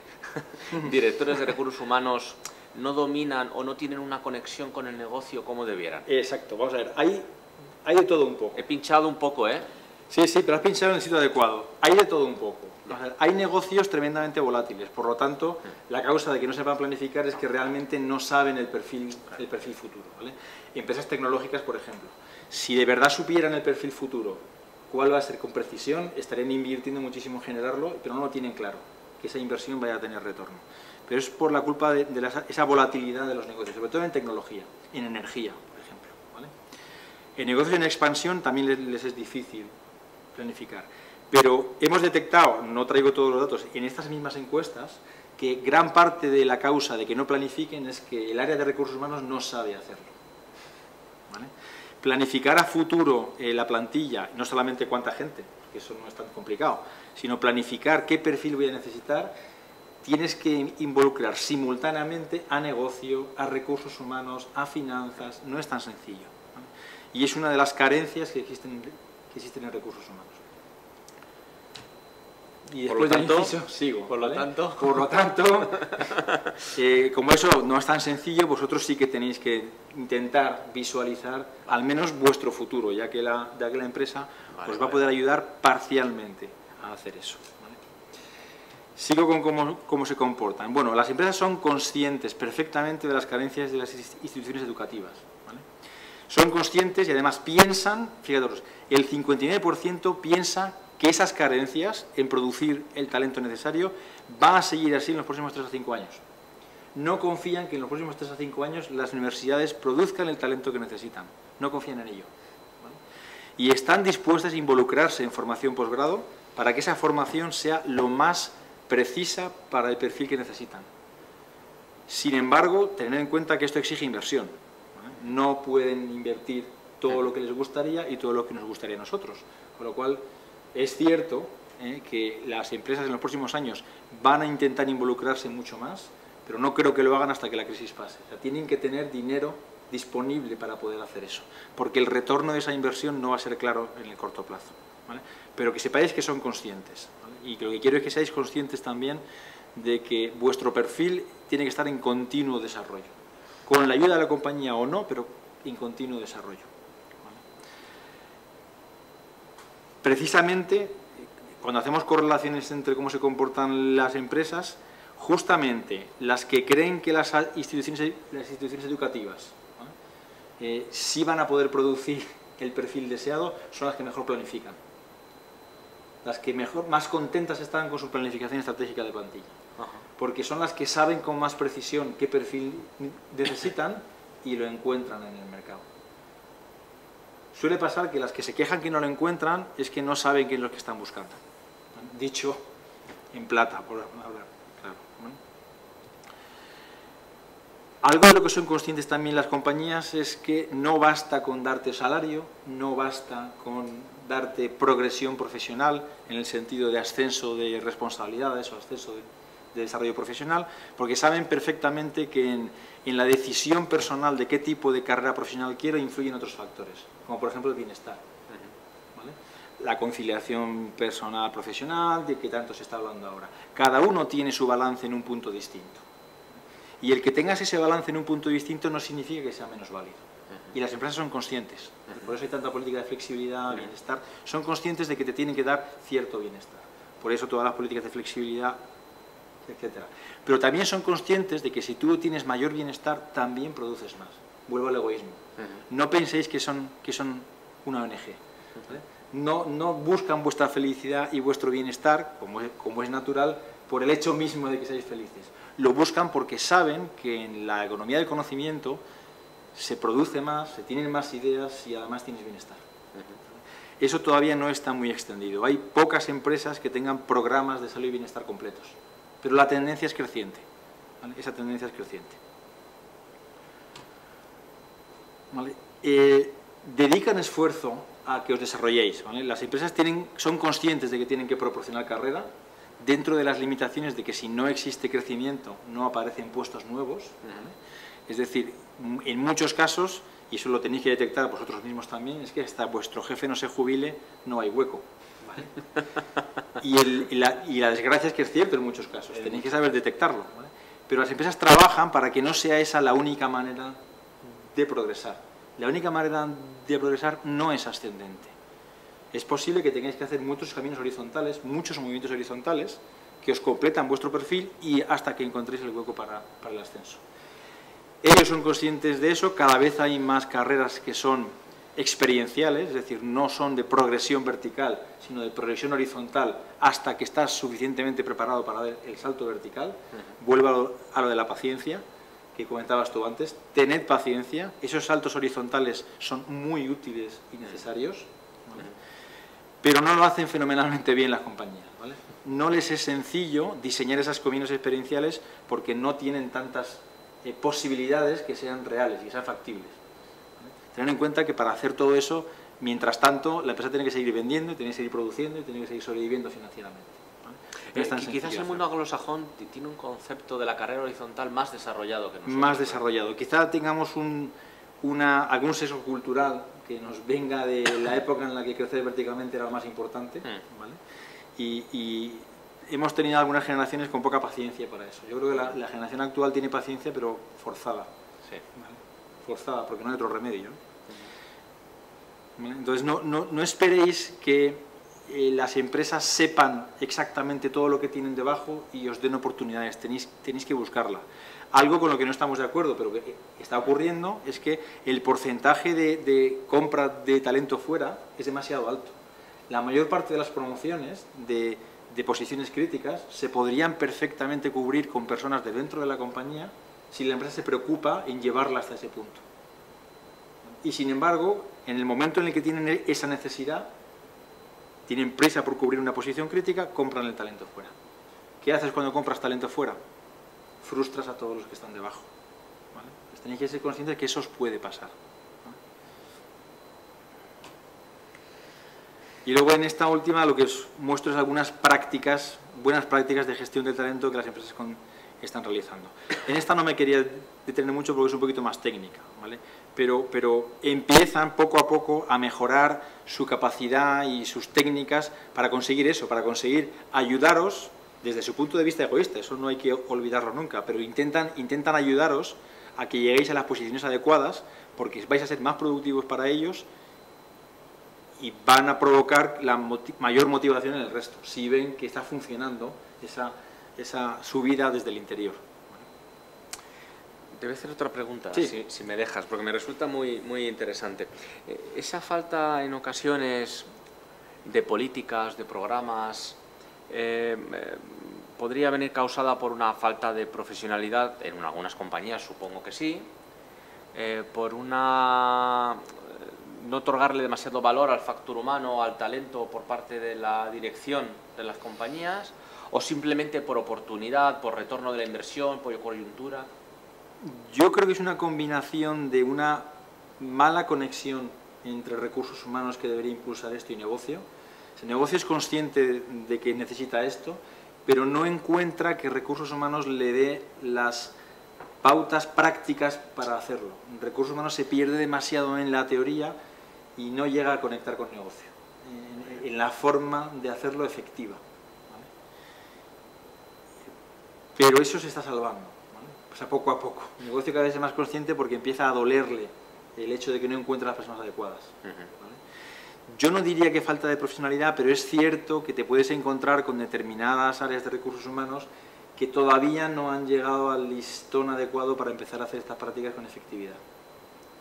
directores de recursos humanos no dominan o no tienen una conexión con el negocio como debieran? Exacto, vamos a ver, hay de todo un poco. He pinchado un poco, ¿eh? Sí, pero has pinchado en el sitio adecuado. Hay de todo un poco. Hay negocios tremendamente volátiles, por lo tanto, la causa de que no sepan planificar es que realmente no saben el perfil futuro, ¿vale? Empresas tecnológicas, por ejemplo, si de verdad supieran el perfil futuro, cuál va a ser con precisión, estarían invirtiendo muchísimo en generarlo, pero no lo tienen claro, que esa inversión vaya a tener retorno. Pero es por la culpa de esa volatilidad de los negocios, sobre todo en tecnología, en energía, por ejemplo, ¿vale? En negocios en expansión también les es difícil planificar. Pero hemos detectado, no traigo todos los datos, en estas mismas encuestas, que gran parte de la causa de que no planifiquen es que el área de recursos humanos no sabe hacerlo, ¿vale? Planificar a futuro la plantilla, no solamente cuánta gente, porque eso no es tan complicado, sino planificar qué perfil voy a necesitar, tienes que involucrar simultáneamente a negocio, a recursos humanos, a finanzas, no es tan sencillo, ¿vale? Y es una de las carencias que existen en recursos humanos. Y después del inciso, sigo. Por lo tanto, como eso no es tan sencillo, vosotros sí que tenéis que intentar visualizar al menos vuestro futuro, ya que la empresa os va a poder ayudar parcialmente a hacer eso, ¿vale? Sigo con cómo se comportan. Bueno, las empresas son conscientes perfectamente de las carencias de las instituciones educativas, ¿vale? Son conscientes y además piensan, fíjate, el 59% piensa que esas carencias en producir el talento necesario van a seguir así en los próximos 3 a 5 años. No confían que en los próximos 3 a 5 años las universidades produzcan el talento que necesitan. No confían en ello, ¿vale? Y están dispuestas a involucrarse en formación posgrado para que esa formación sea lo más precisa para el perfil que necesitan. Sin embargo, tener en cuenta que esto exige inversión, ¿vale? No pueden invertir todo lo que les gustaría y todo lo que nos gustaría a nosotros, con lo cual Es cierto que las empresas en los próximos años van a intentar involucrarse mucho más, pero no creo que lo hagan hasta que la crisis pase. O sea, tienen que tener dinero disponible para poder hacer eso, porque el retorno de esa inversión no va a ser claro en el corto plazo, ¿vale? Pero que sepáis que son conscientes, ¿vale? Y lo que quiero es que seáis conscientes también de que vuestro perfil tiene que estar en continuo desarrollo, con la ayuda de la compañía o no, pero en continuo desarrollo, ¿vale? Precisamente, cuando hacemos correlaciones entre cómo se comportan las empresas, justamente las que creen que las instituciones educativas sí van a poder producir el perfil deseado son las que mejor planifican, las que más contentas están con su planificación estratégica de plantilla, porque son las que saben con más precisión qué perfil necesitan y lo encuentran en el mercado. Suele pasar que las que se quejan que no lo encuentran es que no saben qué es lo que están buscando. Dicho en plata, por hablar claro, ¿no? Algo de lo que son conscientes también las compañías es que no basta con darte salario, no basta con darte progresión profesional en el sentido de ascenso de responsabilidades o ascenso de desarrollo profesional, porque saben perfectamente que en la decisión personal de qué tipo de carrera profesional quiero influyen otros factores, como por ejemplo el bienestar, ¿vale? La conciliación personal-profesional, de que tanto se está hablando ahora. Cada uno tiene su balance en un punto distinto. Y el que tengas ese balance en un punto distinto no significa que sea menos válido. Y las empresas son conscientes. Por eso hay tanta política de flexibilidad, bienestar. Son conscientes de que te tienen que dar cierto bienestar. Por eso todas las políticas de flexibilidad, etcétera. Pero también son conscientes de que si tú tienes mayor bienestar, también produces más. Vuelvo al egoísmo. No penséis que son una ONG, ¿vale? No buscan vuestra felicidad y vuestro bienestar, como es natural, por el hecho mismo de que seáis felices. Lo buscan porque saben que en la economía del conocimiento se produce más, se tienen más ideas y además tienes bienestar. Eso todavía no está muy extendido. Hay pocas empresas que tengan programas de salud y bienestar completos, pero la tendencia es creciente, ¿vale? Esa tendencia es creciente. ¿Vale? Dedican esfuerzo a que os desarrolléis, ¿vale? Las empresas son conscientes de que tienen que proporcionar carrera, dentro de las limitaciones de que si no existe crecimiento no aparecen puestos nuevos, ¿vale? Es decir, en muchos casos, y eso lo tenéis que detectar vosotros mismos también, es que hasta vuestro jefe no se jubile, no hay hueco, ¿vale? Y la desgracia es que es cierto en muchos casos, tenéis que saber detectarlo, ¿vale? Pero las empresas trabajan para que no sea esa la única manera de progresar. La única manera de progresar no es ascendente. Es posible que tengáis que hacer muchos caminos horizontales, muchos movimientos horizontales, que os completan vuestro perfil y hasta que encontréis el hueco para el ascenso. Ellos son conscientes de eso, cada vez hay más carreras que son experienciales, es decir, no son de progresión vertical, sino de progresión horizontal hasta que estás suficientemente preparado para dar el salto vertical. Vuelvo a lo de la paciencia que comentabas tú antes. Tened paciencia, esos saltos horizontales son muy útiles y necesarios, ¿vale? Pero no lo hacen fenomenalmente bien las compañías, ¿vale? No les es sencillo diseñar esas caminos experienciales porque no tienen tantas posibilidades que sean reales y sean factibles, ¿vale? Tened en cuenta que para hacer todo eso, mientras tanto, la empresa tiene que seguir vendiendo, tiene que seguir produciendo y tiene que seguir sobreviviendo financieramente, ¿vale? Quizás el mundo anglosajón tiene un concepto de la carrera horizontal más desarrollado que nosotros. Más desarrollado. Quizá tengamos algún sesgo cultural que nos venga de la época en la que crecer verticalmente era lo más importante, ¿vale? Y hemos tenido algunas generaciones con poca paciencia para eso. Yo creo que la generación actual tiene paciencia, pero forzada. Sí. ¿Vale? Forzada, porque no hay otro remedio, ¿no? Entonces, no esperéis que las empresas sepan exactamente todo lo que tienen debajo y os den oportunidades. Tenéis que buscarla. Algo con lo que no estamos de acuerdo, pero que está ocurriendo, es que el porcentaje de compra de talento fuera es demasiado alto. La mayor parte de las promociones de posiciones críticas se podrían perfectamente cubrir con personas de dentro de la compañía si la empresa se preocupa en llevarla hasta ese punto. Y sin embargo, en el momento en el que tienen esa necesidad, tienen prisa por cubrir una posición crítica, compran el talento fuera. ¿Qué haces cuando compras talento fuera? Frustras a todos los que están debajo, ¿vale? Pues tenéis que ser conscientes de que eso os puede pasar, ¿no? Y luego en esta última lo que os muestro es algunas prácticas, buenas prácticas de gestión del talento que las empresas están realizando. En esta no me quería detener mucho porque es un poquito más técnica, ¿vale? Pero empiezan poco a poco a mejorar su capacidad y sus técnicas para conseguir eso, para conseguir ayudaros desde su punto de vista egoísta, eso no hay que olvidarlo nunca, pero intentan ayudaros a que lleguéis a las posiciones adecuadas porque vais a ser más productivos para ellos y van a provocar la mayor motivación en el resto, si ven que está funcionando esa subida desde el interior. Te voy a hacer otra pregunta, sí. si me dejas, porque me resulta muy interesante. Esa falta en ocasiones de políticas, de programas, podría venir causada por una falta de profesionalidad, en algunas compañías supongo que sí, por no otorgarle demasiado valor al factor humano, al talento por parte de la dirección de las compañías, o simplemente por oportunidad, por retorno de la inversión, por coyuntura. Yo creo que es una combinación de una mala conexión entre recursos humanos que debería impulsar esto y negocio. El negocio es consciente de que necesita esto, pero no encuentra que recursos humanos le dé las pautas prácticas para hacerlo. Recursos humanos se pierde demasiado en la teoría y no llega a conectar con negocio, en la forma de hacerlo efectiva, ¿vale? Pero eso se está salvando, ¿vale? O sea, poco a poco. El negocio cada vez es más consciente porque empieza a dolerle el hecho de que no encuentra las personas adecuadas, ¿vale? Yo no diría que falta de profesionalidad, pero es cierto que te puedes encontrar con determinadas áreas de recursos humanos que todavía no han llegado al listón adecuado para empezar a hacer estas prácticas con efectividad,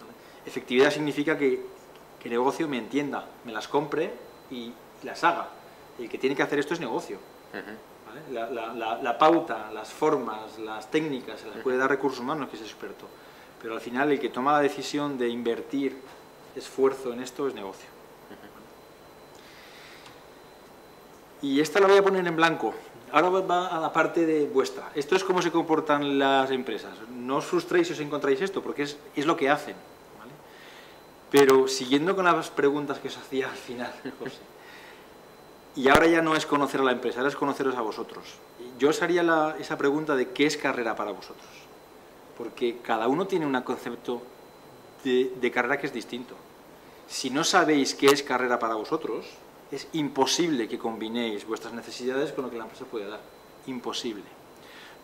¿vale? Efectividad significa que el negocio me entienda, me las compre y las haga. El que tiene que hacer esto es negocio, ¿vale? La pauta, las formas, las técnicas se las puede dar recursos humanos, que es experto, pero al final el que toma la decisión de invertir esfuerzo en esto es negocio. Y esta la voy a poner en blanco. Ahora va a la parte de vuestra. Esto es cómo se comportan las empresas. No os frustréis si os encontráis esto, porque es lo que hacen, ¿vale? Pero siguiendo con las preguntas que os hacía al final, José, y ahora ya no es conocer a la empresa, ahora es conoceros a vosotros. Yo os haría esa pregunta de qué es carrera para vosotros, porque cada uno tiene un concepto de carrera que es distinto. Si no sabéis qué es carrera para vosotros, es imposible que combinéis vuestras necesidades con lo que la empresa puede dar. Imposible.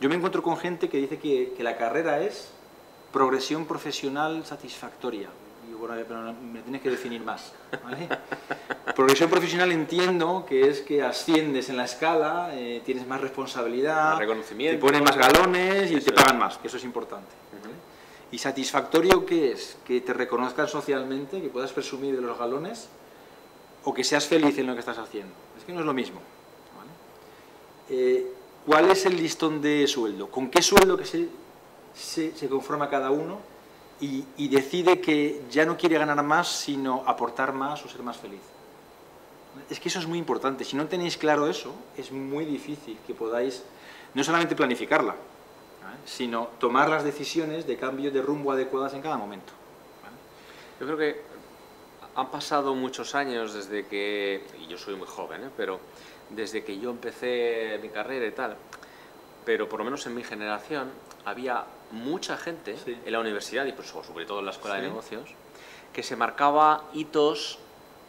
Yo me encuentro con gente que dice que la carrera es progresión profesional satisfactoria. Y digo, bueno, pero me tienes que definir más, ¿vale? Progresión profesional entiendo que es que asciendes en la escala, tienes más responsabilidad, reconocimiento, te ponen más galones y te pagan más, que eso es importante, ¿vale? ¿Y satisfactorio qué es? Que te reconozcan socialmente, que puedas presumir de los galones, o que seas feliz en lo que estás haciendo. Es que no es lo mismo, ¿vale? ¿Cuál es el listón de sueldo? ¿Con qué sueldo que se conforma cada uno y decide que ya no quiere ganar más, sino aportar más o ser más feliz? Es que eso es muy importante. Si no tenéis claro eso, es muy difícil que podáis no solamente planificarla, ¿vale?, sino tomar las decisiones de cambio de rumbo adecuadas en cada momento, ¿vale? Yo creo que han pasado muchos años desde que, y yo soy muy joven, pero desde que yo empecé mi carrera y tal, pero por lo menos en mi generación había mucha gente en la universidad y pues, sobre todo en la escuela de negocios que se marcaba hitos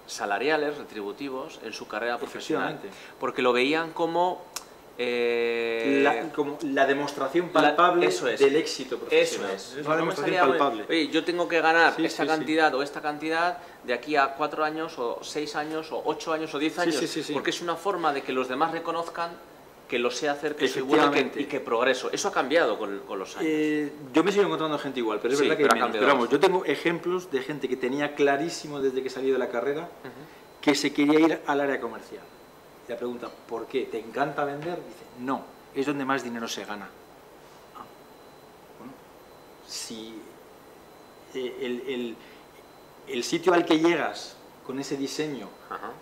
salariales, retributivos en su carrera profesional, porque lo veían como la demostración palpable del éxito profesional. Eso es una demostración palpable. Oye, yo tengo que ganar esta cantidad o esta cantidad de aquí a 4 años o 6 años o 8 años o 10 años, porque es una forma de que los demás reconozcan que lo sé hacer, que soy bueno y que progreso. Eso ha cambiado con los años. Yo me sigo encontrando gente igual, pero es verdad que pero vamos, yo tengo ejemplos de gente que tenía clarísimo desde que salió de la carrera que se quería ir al área comercial. Y la pregunta, ¿por qué? ¿Te encanta vender? Dice, no, es donde más dinero se gana. Bueno, si el sitio al que llegas con ese diseño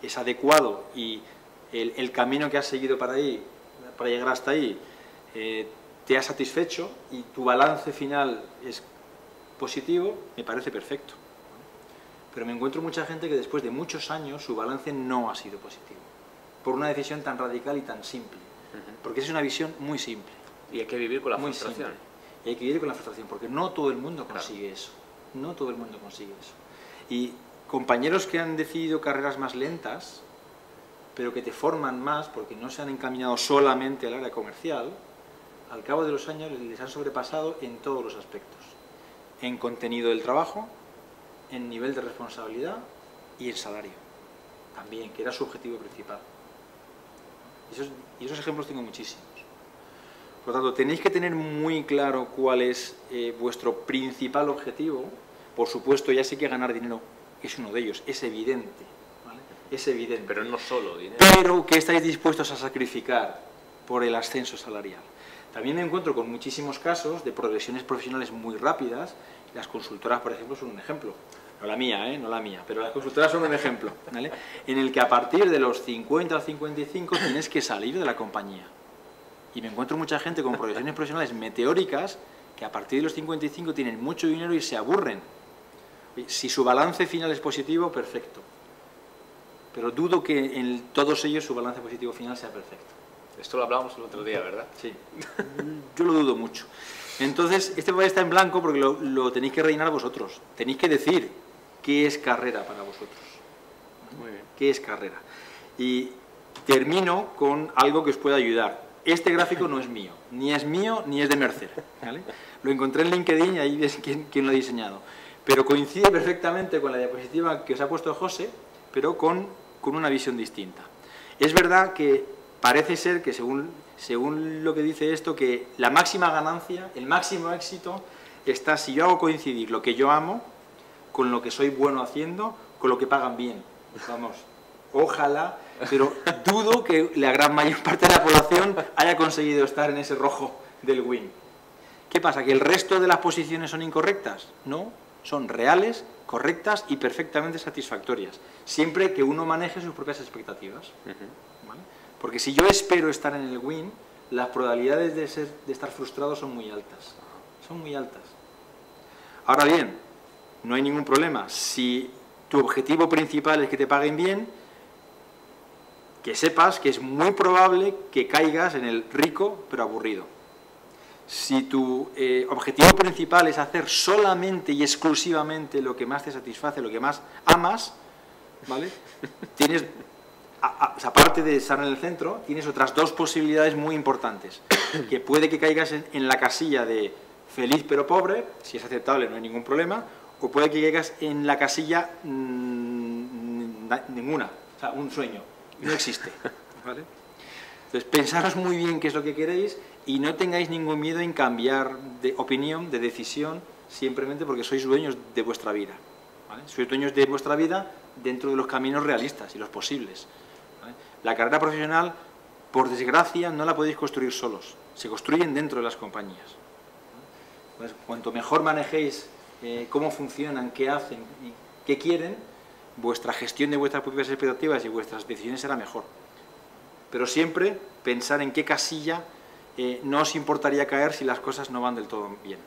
es adecuado y el camino que has seguido para llegar hasta ahí te ha satisfecho y tu balance final es positivo, me parece perfecto. pero me encuentro mucha gente que después de muchos años su balance no ha sido positivo, por una decisión tan radical y tan simple, porque es una visión muy simple. Y hay que vivir con la muy frustración. Simple. Y hay que vivir con la frustración, porque no todo el mundo consigue eso, no todo el mundo consigue eso. Y compañeros que han decidido carreras más lentas, pero que te forman más, porque no se han encaminado solamente al área comercial, al cabo de los años les han sobrepasado en todos los aspectos. En contenido del trabajo, en nivel de responsabilidad y en salario. También, que era su objetivo principal. Y esos ejemplos tengo muchísimos. Por lo tanto, tenéis que tener muy claro cuál es vuestro principal objetivo. Por supuesto, ya sé que ganar dinero es uno de ellos, es evidente. ¿Vale? Es evidente. Pero no solo dinero. Pero ¿qué estáis dispuestos a sacrificar por el ascenso salarial? También me encuentro con muchísimos casos de progresiones profesionales muy rápidas. Las consultoras, por ejemplo, son un ejemplo. No la mía, no la mía, pero las consultoras son un ejemplo, ¿vale? En el que a partir de los 50 o 55 tienes que salir de la compañía. Y me encuentro mucha gente con progresiones profesionales meteóricas que a partir de los 55 tienen mucho dinero y se aburren. Si su balance final es positivo, perfecto. Pero dudo que en todos ellos su balance positivo final sea perfecto. Esto lo hablábamos el otro día, ¿verdad? Sí. Yo lo dudo mucho. Entonces, este papel está en blanco porque lo tenéis que rellenar vosotros. Tenéis que decir qué es carrera para vosotros. Muy bien. ¿Qué es carrera? Y termino con algo que os pueda ayudar. Este gráfico no es mío, ni es de Mercer, ¿vale? Lo encontré en LinkedIn y ahí ves quién lo ha diseñado. Pero coincide perfectamente con la diapositiva que os ha puesto José, pero con una visión distinta. Es verdad que parece ser que, según lo que dice esto, que la máxima ganancia, el máximo éxito, está si yo hago coincidir lo que yo amo con lo que soy bueno haciendo, con lo que pagan bien. Vamos, ojalá, pero dudo que la gran mayor parte de la población haya conseguido estar en ese rojo del win. ¿Qué pasa? ¿Que el resto de las posiciones son incorrectas? No, son reales, correctas y perfectamente satisfactorias, siempre que uno maneje sus propias expectativas. ¿Vale? Porque si yo espero estar en el win, las probabilidades de estar frustrado son muy altas. Son muy altas. Ahora bien, no hay ningún problema. Si tu objetivo principal es que te paguen bien, que sepas que es muy probable que caigas en el rico pero aburrido. Si tu objetivo principal es hacer solamente y exclusivamente lo que más te satisface, lo que más amas, ¿vale? Tienes, aparte de estar en el centro, tienes otras dos posibilidades muy importantes. Que puede que caigas en la casilla de feliz pero pobre, si es aceptable no hay ningún problema, o puede que caigas en la casilla ninguna, o sea, un sueño, no existe, ¿vale? Entonces, pensaros muy bien qué es lo que queréis y no tengáis ningún miedo en cambiar de opinión, de decisión, simplemente porque sois dueños de vuestra vida, ¿vale? Sois dueños de vuestra vida dentro de los caminos realistas y los posibles, ¿vale? La carrera profesional, por desgracia, no la podéis construir solos, se construyen dentro de las compañías. Pues, cuanto mejor manejéis cómo funcionan, qué hacen y qué quieren, vuestra gestión de vuestras propias expectativas y vuestras decisiones será mejor. Pero siempre pensar en qué casilla no os importaría caer si las cosas no van del todo bien.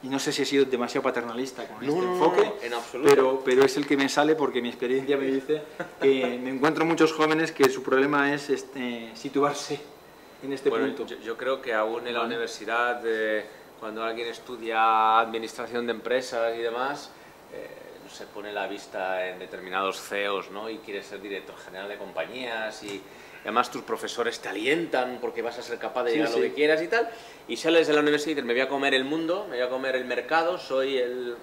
Y no sé si he sido demasiado paternalista con este enfoque, en absoluto. pero es el que me sale porque mi experiencia me dice que me encuentro muchos jóvenes que su problema es situarse en este punto. Yo creo que aún en la universidad, cuando alguien estudia administración de empresas y demás, se pone la vista en determinados CEOs, ¿no? Y quieres ser director general de compañías y además tus profesores te alientan porque vas a ser capaz de llegar a lo que quieras y tal, y sales de la universidad y dices, me voy a comer el mundo, me voy a comer el mercado, soy el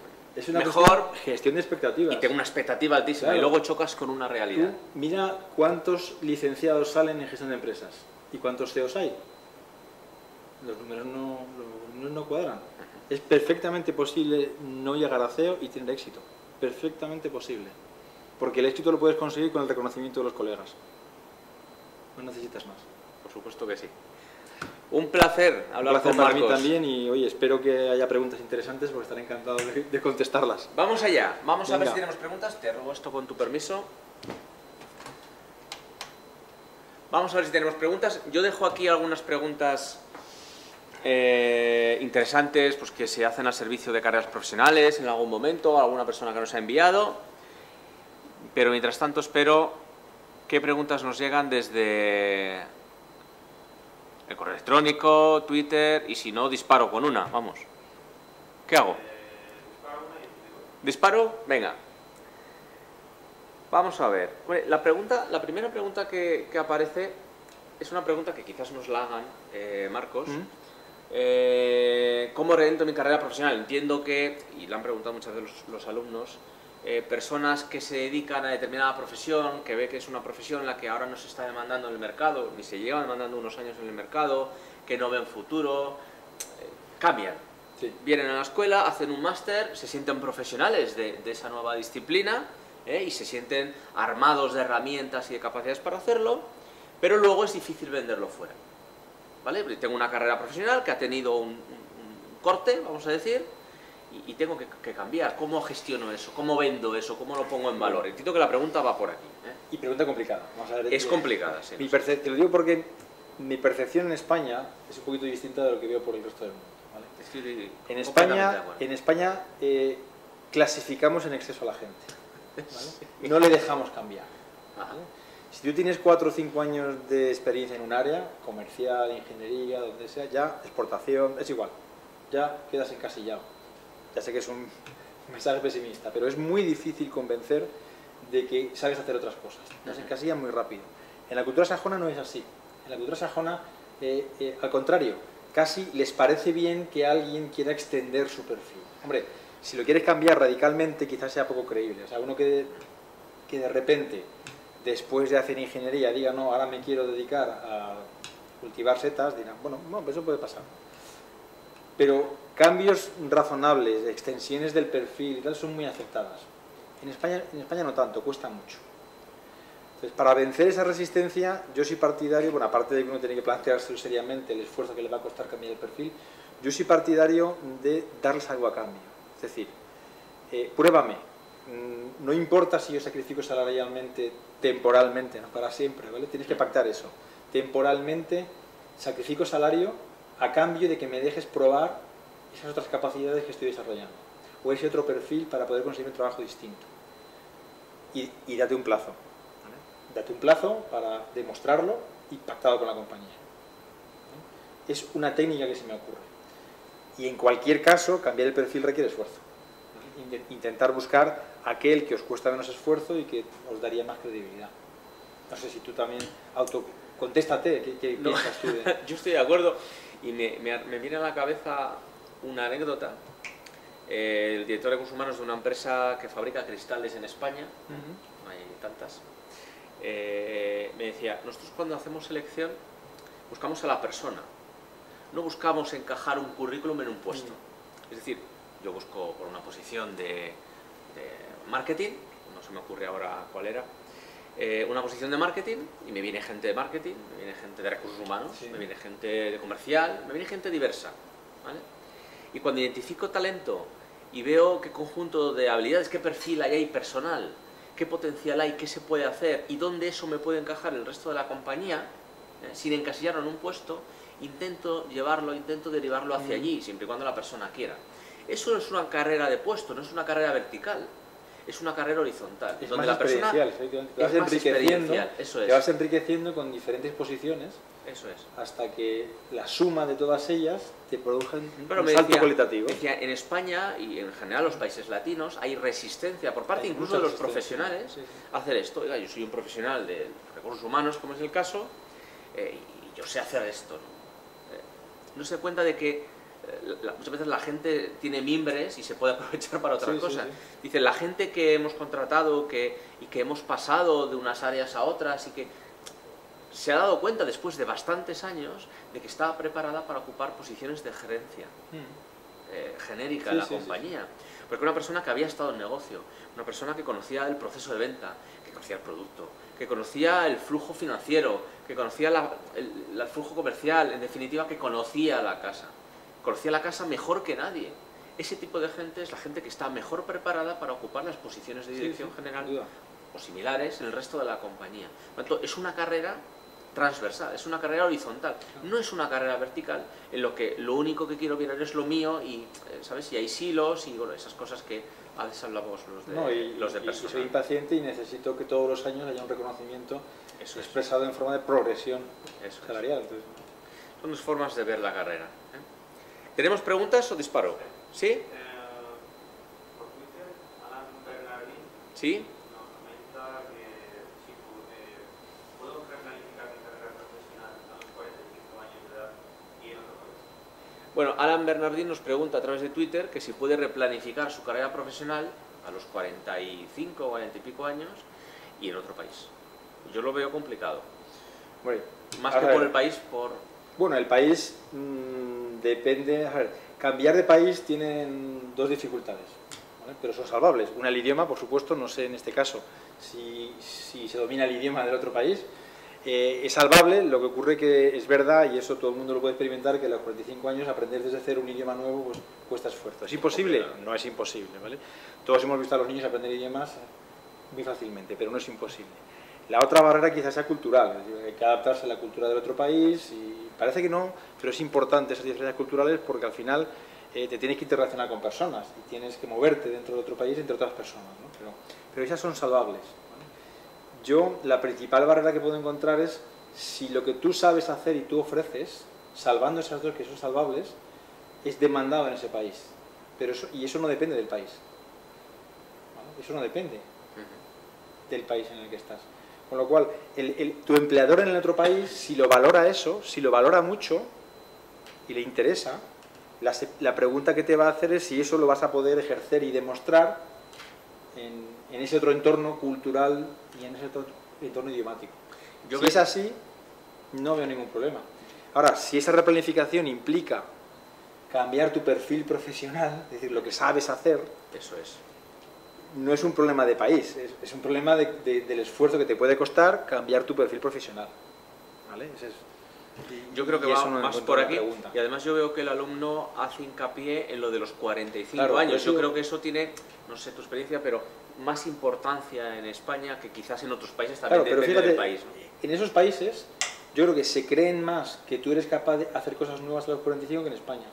mejor, gestión de expectativas. Y tengo una expectativa altísima, claro. Y luego chocas con una realidad. Tú mira cuántos licenciados salen en gestión de empresas y cuántos CEOs hay. Los números no cuadran. Es perfectamente posible no llegar a CEO y tener éxito. Perfectamente posible. Porque el éxito lo puedes conseguir con el reconocimiento de los colegas. No necesitas más. Por supuesto que sí. Un placer hablar con Marcos. Para mí también y oye, espero que haya preguntas interesantes porque estaré encantado de contestarlas. Vamos allá. Vamos a ver si tenemos preguntas. Te robo esto con tu permiso. Vamos a ver si tenemos preguntas. Yo dejo aquí algunas preguntas interesantes pues, que se hacen al servicio de carreras profesionales en algún momento, alguna persona que nos ha enviado. Pero mientras tanto espero qué preguntas nos llegan desde el correo electrónico, Twitter, y si no, disparo con una, vamos. ¿Qué hago? ¿Disparo? Venga. Vamos a ver. La primera pregunta que aparece es una pregunta que quizás nos la hagan, Marcos. ¿Cómo reoriento mi carrera profesional? Entiendo que, y la han preguntado muchas veces los alumnos, personas que se dedican a determinada profesión, que ve que es una profesión en la que ahora no se está demandando en el mercado, ni se lleva demandando unos años en el mercado, que no ven futuro, cambian. Sí. Vienen a la escuela, hacen un máster, se sienten profesionales de esa nueva disciplina, y se sienten armados de herramientas y de capacidades para hacerlo, pero luego es difícil venderlo fuera. ¿Vale? Tengo una carrera profesional que ha tenido un corte, vamos a decir, y tengo que cambiar. ¿Cómo gestiono eso? ¿Cómo vendo eso? ¿Cómo lo pongo en valor? Entiendo que la pregunta va por aquí. Y pregunta complicada. Vamos a ver, es complicada, sí. Te lo digo porque mi percepción en España es un poquito distinta de lo que veo por el resto del mundo. ¿Vale? Estoy en España clasificamos en exceso a la gente. ¿Vale? No le dejamos cambiar. ¿Vale? Si tú tienes 4 o 5 años de experiencia en un área, comercial, ingeniería, donde sea, ya, exportación, es igual, ya quedas encasillado. Ya sé que es un mensaje pesimista, pero es muy difícil convencer de que sabes hacer otras cosas. Te encasillan muy rápido. En la cultura sajona no es así. En la cultura sajona, al contrario, casi les parece bien que alguien quiera extender su perfil. Hombre, si lo quieres cambiar radicalmente, quizás sea poco creíble. O sea, uno que de repente, después de hacer ingeniería, diga, no, ahora me quiero dedicar a cultivar setas, dirán, bueno, eso puede pasar. Pero cambios razonables, extensiones del perfil y tal, son muy aceptadas. En España no tanto, cuesta mucho. Entonces, para vencer esa resistencia, yo soy partidario, bueno, aparte de que uno tiene que plantearse seriamente el esfuerzo que le va a costar cambiar el perfil, yo soy partidario de darles algo a cambio. Es decir, pruébame. No importa si yo sacrifico salarialmente, temporalmente, no para siempre, ¿vale? Tienes que pactar eso. Temporalmente, sacrifico salario a cambio de que me dejes probar esas otras capacidades que estoy desarrollando. O ese otro perfil para poder conseguir un trabajo distinto. Y date un plazo. ¿Vale? Date un plazo para demostrarlo y pactado con la compañía. ¿Vale? Es una técnica que se me ocurre. Y en cualquier caso, cambiar el perfil requiere esfuerzo. ¿Vale? Intentar buscar aquel que os cuesta menos esfuerzo y que os daría más credibilidad. No sé si tú también contéstate, ¿qué piensas tú de...? Yo estoy de acuerdo y me viene a la cabeza una anécdota. El director de recursos humanos de una empresa que fabrica cristales en España, no hay tantas, me decía, nosotros cuando hacemos selección buscamos a la persona, no buscamos encajar un currículum en un puesto. Es decir, yo busco por una posición de marketing, no se me ocurre ahora cuál era, una posición de marketing y me viene gente de marketing, me viene gente de recursos humanos, me viene gente de comercial, me viene gente diversa, ¿vale? Y cuando identifico talento y veo qué conjunto de habilidades, qué perfil hay ahí personal, qué potencial hay, qué se puede hacer y dónde eso me puede encajar el resto de la compañía, sin encasillarlo en un puesto, intento derivarlo hacia allí, siempre y cuando la persona quiera. Eso no es una carrera de puesto, no es una carrera vertical. Es una carrera horizontal. Es donde más la persona te vas enriqueciendo con diferentes posiciones. Eso es. Hasta que la suma de todas ellas te produce un salto cualitativo. Decía, en España y en general los países latinos hay resistencia por parte incluso de los profesionales a hacer esto. Oiga, yo soy un profesional de recursos humanos, como es el caso, y yo sé hacer esto. No se da cuenta de que muchas veces la gente tiene mimbres y se puede aprovechar para otras cosas. Dice, la gente que hemos contratado y que hemos pasado de unas áreas a otras y que se ha dado cuenta después de bastantes años de que estaba preparada para ocupar posiciones de gerencia genérica en la compañía. Porque una persona que había estado en negocio, una persona que conocía el proceso de venta, que conocía el producto, que conocía el flujo financiero, que conocía el flujo comercial, en definitiva que conocía la casa. Conocía la casa mejor que nadie. Ese tipo de gente es la gente que está mejor preparada para ocupar las posiciones de dirección general o similares en el resto de la compañía. Por lo tanto, es una carrera transversal, es una carrera horizontal, no es una carrera vertical en lo que lo único que quiero mirar es lo mío y, ¿sabes? Y hay silos y bueno, esas cosas que a veces hablamos los de personal. Y soy impaciente y necesito que todos los años haya un reconocimiento expresado en forma de progresión salarial. Entonces, son dos formas de ver la carrera. ¿Tenemos preguntas o disparo? ¿Sí? Por Twitter, Alan Bernardín ¿Sí? nos comenta que si puedo replanificar mi carrera profesional a los 45 años de edad y en otro país. Bueno, Alan Bernardín nos pregunta a través de Twitter que si puede replanificar su carrera profesional a los 45 o 40 y pico años y en otro país. Yo lo veo complicado. bueno, Más que por el país, por... Bueno, el país depende... A ver, cambiar de país tiene dos dificultades, ¿vale? Pero son salvables. Una, el idioma, por supuesto, no sé en este caso si se domina el idioma del otro país. Es salvable, lo que ocurre que es verdad, y eso todo el mundo lo puede experimentar, que a los 45 años aprender desde cero un idioma nuevo pues cuesta esfuerzo. ¿Es imposible? No es imposible, ¿vale? Todos hemos visto a los niños aprender idiomas muy fácilmente, pero no es imposible. La otra barrera quizás sea cultural, es decir, hay que adaptarse a la cultura del otro país y parece que no, pero es importante esas diferencias culturales porque al final te tienes que interrelacionar con personas y tienes que moverte dentro de otro país entre otras personas, ¿no? Pero esas son salvables, ¿vale? Yo, la principal barrera que puedo encontrar es si lo que tú sabes hacer y tú ofreces, salvando esas dos que son salvables, es demandado en ese país. Pero eso no depende del país, ¿vale? Eso no depende del país en el que estás. Con lo cual, tu empleador en el otro país, si lo valora eso, si lo valora mucho y le interesa, la pregunta que te va a hacer es si eso lo vas a poder ejercer y demostrar en ese otro entorno cultural y en ese otro entorno idiomático. Si es así, no veo ningún problema. Ahora, si esa replanificación implica cambiar tu perfil profesional, es decir, lo que sabes hacer, Eso es. no es un problema de país, es un problema del esfuerzo que te puede costar cambiar tu perfil profesional, ¿vale? Yo creo que va más por aquí y además yo veo que el alumno hace hincapié en lo de los 45 años. Yo creo que eso tiene, no sé tu experiencia, pero más importancia en España que quizás en otros países también, pero depende del país, ¿no? En esos países yo creo que se creen más que tú eres capaz de hacer cosas nuevas a los 45 que en España.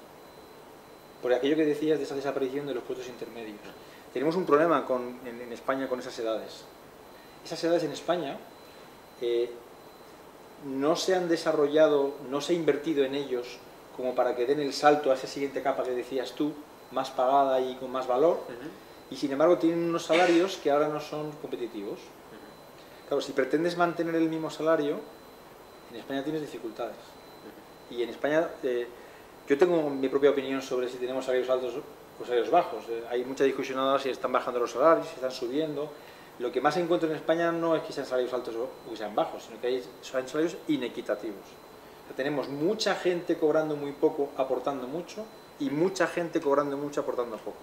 Por aquello que decías de esa desaparición de los puestos intermedios. Tenemos un problema en España con esas edades. Esas edades en España no se han desarrollado, no se ha invertido en ellos como para que den el salto a esa siguiente capa que decías tú, más pagada y con más valor, y sin embargo tienen unos salarios que ahora no son competitivos. Claro, si pretendes mantener el mismo salario, en España tienes dificultades. Y en España, yo tengo mi propia opinión sobre si tenemos salarios altos o salarios bajos. Hay mucha discusión ahora si están bajando los salarios, si están subiendo. Lo que más encuentro en España no es que sean salarios altos o que sean bajos, sino que son salarios inequitativos. O sea, tenemos mucha gente cobrando muy poco, aportando mucho, y mucha gente cobrando mucho, aportando poco.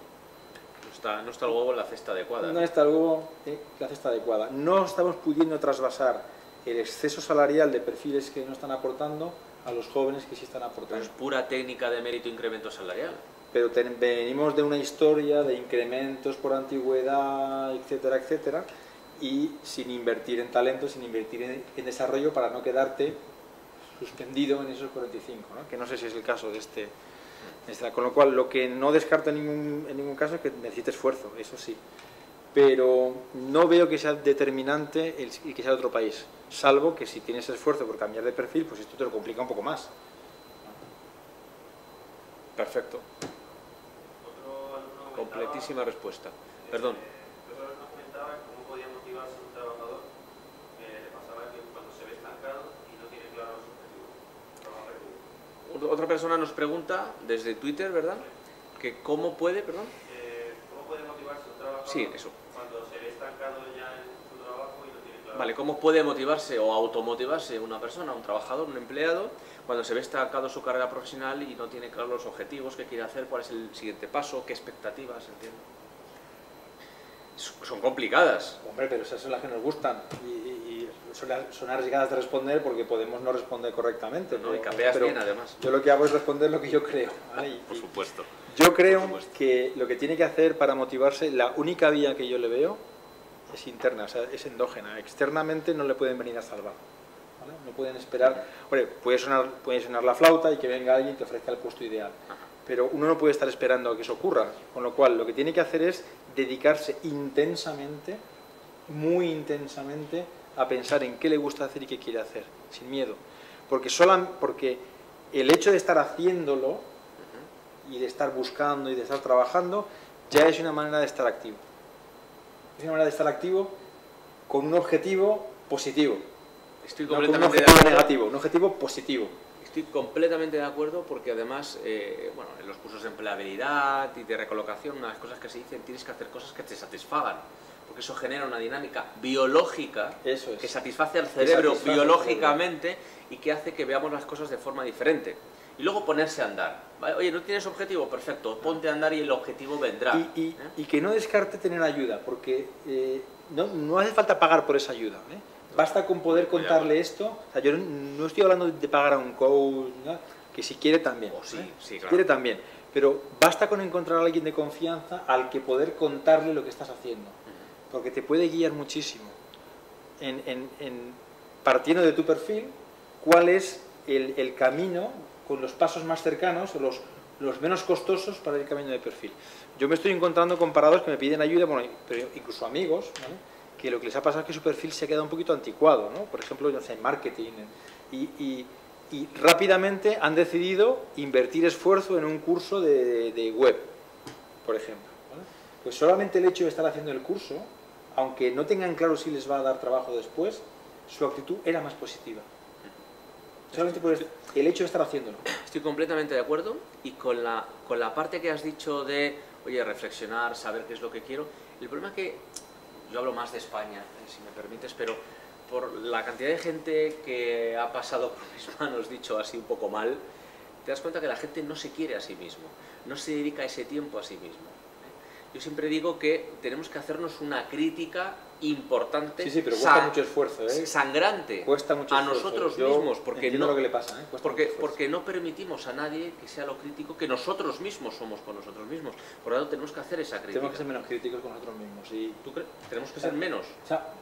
No está el huevo en la cesta adecuada. No está el huevo en la cesta adecuada. No estamos pudiendo trasvasar el exceso salarial de perfiles que no están aportando a los jóvenes que sí están aportando. Pero es pura técnica de mérito incremento salarial. Pero venimos de una historia de incrementos por antigüedad, etcétera, etcétera, y sin invertir en talento, sin invertir en desarrollo para no quedarte suspendido en esos 45, ¿no? Que no sé si es el caso de este. Con lo cual, lo que no descarto en ningún caso es que necesite esfuerzo, eso sí. Pero no veo que sea determinante el que sea de otro país, salvo que si tienes esfuerzo por cambiar de perfil, pues esto te lo complica un poco más. Perfecto. Completísima respuesta. Perdón. Nos comentaba cómo podía motivarse un trabajador que le pasaba que cuando se ve estancado y no tiene claro los objetivos. Otra persona nos pregunta desde Twitter, ¿verdad? Que cómo puede, perdón. ¿Cómo puede motivarse un trabajador cuando se ve estancado ya en su trabajo y no tiene claro? Vale, ¿cómo puede motivarse o automotivarse una persona, un trabajador, un empleado, cuando se ve estancado su carrera profesional y no tiene claros los objetivos que quiere hacer, cuál es el siguiente paso, qué expectativas, entiendo? Son complicadas. Hombre, pero esas son las que nos gustan y son arriesgadas de responder porque podemos no responder correctamente. No, y capeas bien, además. Yo lo que hago es responder lo que yo creo, ¿vale? Por supuesto. Yo creo que lo que tiene que hacer para motivarse, la única vía que yo le veo es interna, o sea, es endógena. Externamente no le pueden venir a salvar, ¿vale? ¿vale? No pueden esperar, hombre, puede sonar la flauta y que venga alguien y te ofrezca el puesto ideal, pero uno no puede estar esperando a que eso ocurra, con lo cual lo que tiene que hacer es dedicarse intensamente, muy intensamente, a pensar en qué le gusta hacer y qué quiere hacer, sin miedo, porque el hecho de estar haciéndolo y de estar buscando y de estar trabajando ya es una manera de estar activo. Es una manera de estar activo con un objetivo positivo. Estoy No con un completamente objetivo de acuerdo. negativo, un objetivo positivo. Estoy completamente de acuerdo porque además, bueno, en los cursos de empleabilidad y de recolocación, una de las cosas que se dicen, tienes que hacer cosas que te satisfagan, porque eso genera una dinámica biológica Eso es. que satisface al cerebro satisface al biológicamente y que hace que veamos las cosas de forma diferente. Y luego ponerse a andar. ¿Vale? Oye, ¿no tienes objetivo? Perfecto, ponte a andar y el objetivo vendrá. Y que no descarte tener ayuda, porque no hace falta pagar por esa ayuda, ¿eh? Basta con poder contarle esto. O sea, yo no estoy hablando de pagar a un coach, ¿no? Que si quiere también. Oh, sí, ¿eh? sí, Si claro. quiere también. Pero basta con encontrar a alguien de confianza al que poder contarle lo que estás haciendo. Porque te puede guiar muchísimo. Partiendo de tu perfil, cuál es el camino con los pasos más cercanos o los menos costosos para el camino de perfil. Yo me estoy encontrando con parados que me piden ayuda, bueno, pero incluso amigos, ¿vale? Que lo que les ha pasado es que su perfil se ha quedado un poquito anticuado, ¿no? Por ejemplo, yo no sé, en marketing, y rápidamente han decidido invertir esfuerzo en un curso de web, por ejemplo, ¿vale? Pues solamente el hecho de estar haciendo el curso, aunque no tengan claro si les va a dar trabajo después, su actitud era más positiva. Solamente por el hecho de estar haciéndolo. Estoy completamente de acuerdo y con la parte que has dicho de, oye, reflexionar, saber qué es lo que quiero. El problema es que, yo hablo más de España, si me permites, pero por la cantidad de gente que ha pasado por mis manos, dicho así un poco mal, te das cuenta que la gente no se quiere a sí mismo, no se dedica ese tiempo a sí mismo. Yo siempre digo que tenemos que hacernos una crítica importante, Sí, pero cuesta mucho esfuerzo, ¿eh? sangrante, Cuesta mucho a esfuerzo. nosotros Yo mismos, porque entiendo no, lo que le pasa, ¿eh? Cuesta mucho esfuerzo. porque no permitimos a nadie que sea lo crítico que nosotros mismos somos con nosotros mismos. Por lo tanto, tenemos que hacer esa crítica. Tenemos que ser menos críticos con nosotros mismos. Y, ¿Tú crees? Tenemos que ser menos. o sea,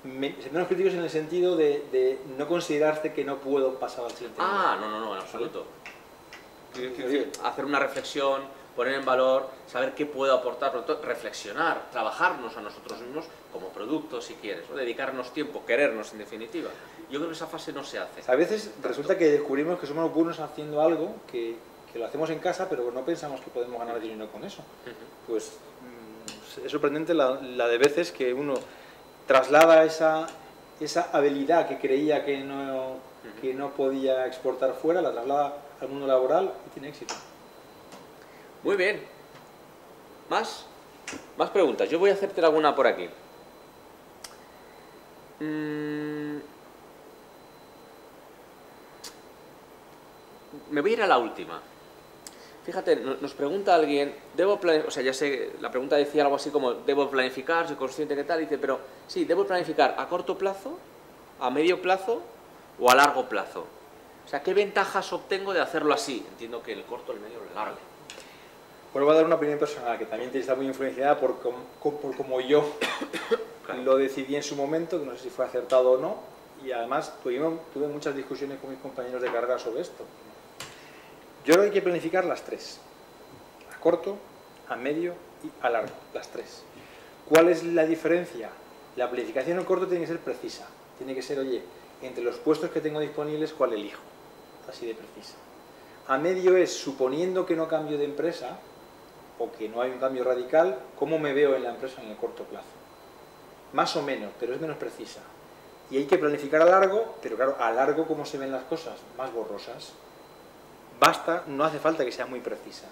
ser menos críticos en el sentido de no considerarte que no puedo pasar al siguiente nivel. Ah, no, en absoluto. Hacer una reflexión, poner en valor, saber qué puedo aportar, reflexionar, trabajarnos a nosotros mismos como producto, si quieres, ¿no? Dedicarnos tiempo, querernos en definitiva. Yo creo que esa fase no se hace. A veces resulta que descubrimos que somos buenos haciendo algo que lo hacemos en casa, pero no pensamos que podemos ganar dinero con eso. Pues es sorprendente la de veces que uno traslada esa habilidad que creía que no podía exportar fuera, la traslada al mundo laboral y tiene éxito. Muy bien. ¿Más preguntas? Yo voy a hacerte alguna por aquí. Me voy a ir a la última. Fíjate, nos pregunta alguien, o sea, ya sé, la pregunta decía algo así como, ¿debo planificar? ¿Soy consciente que tal? Y dice, pero sí, ¿debo planificar a corto plazo, a medio plazo o a largo plazo? O sea, ¿qué ventajas obtengo de hacerlo así? Entiendo que el corto, el medio o el largo. Bueno, voy a dar una opinión personal que también está muy influenciada por cómo yo lo decidí en su momento, que no sé si fue acertado o no, y además tuve muchas discusiones con mis compañeros de carrera sobre esto. Yo creo que hay que planificar las tres, a corto, a medio y a largo, las tres. ¿Cuál es la diferencia? La planificación a corto tiene que ser precisa, tiene que ser, oye, entre los puestos que tengo disponibles, ¿cuál elijo? Así de precisa. A medio es, suponiendo que no cambio de empresa, o que no hay un cambio radical, ¿cómo me veo en la empresa en el corto plazo? Más o menos, pero es menos precisa. Y hay que planificar a largo, pero claro, a largo, ¿cómo se ven las cosas? Más borrosas. Basta, no hace falta que sea muy precisa.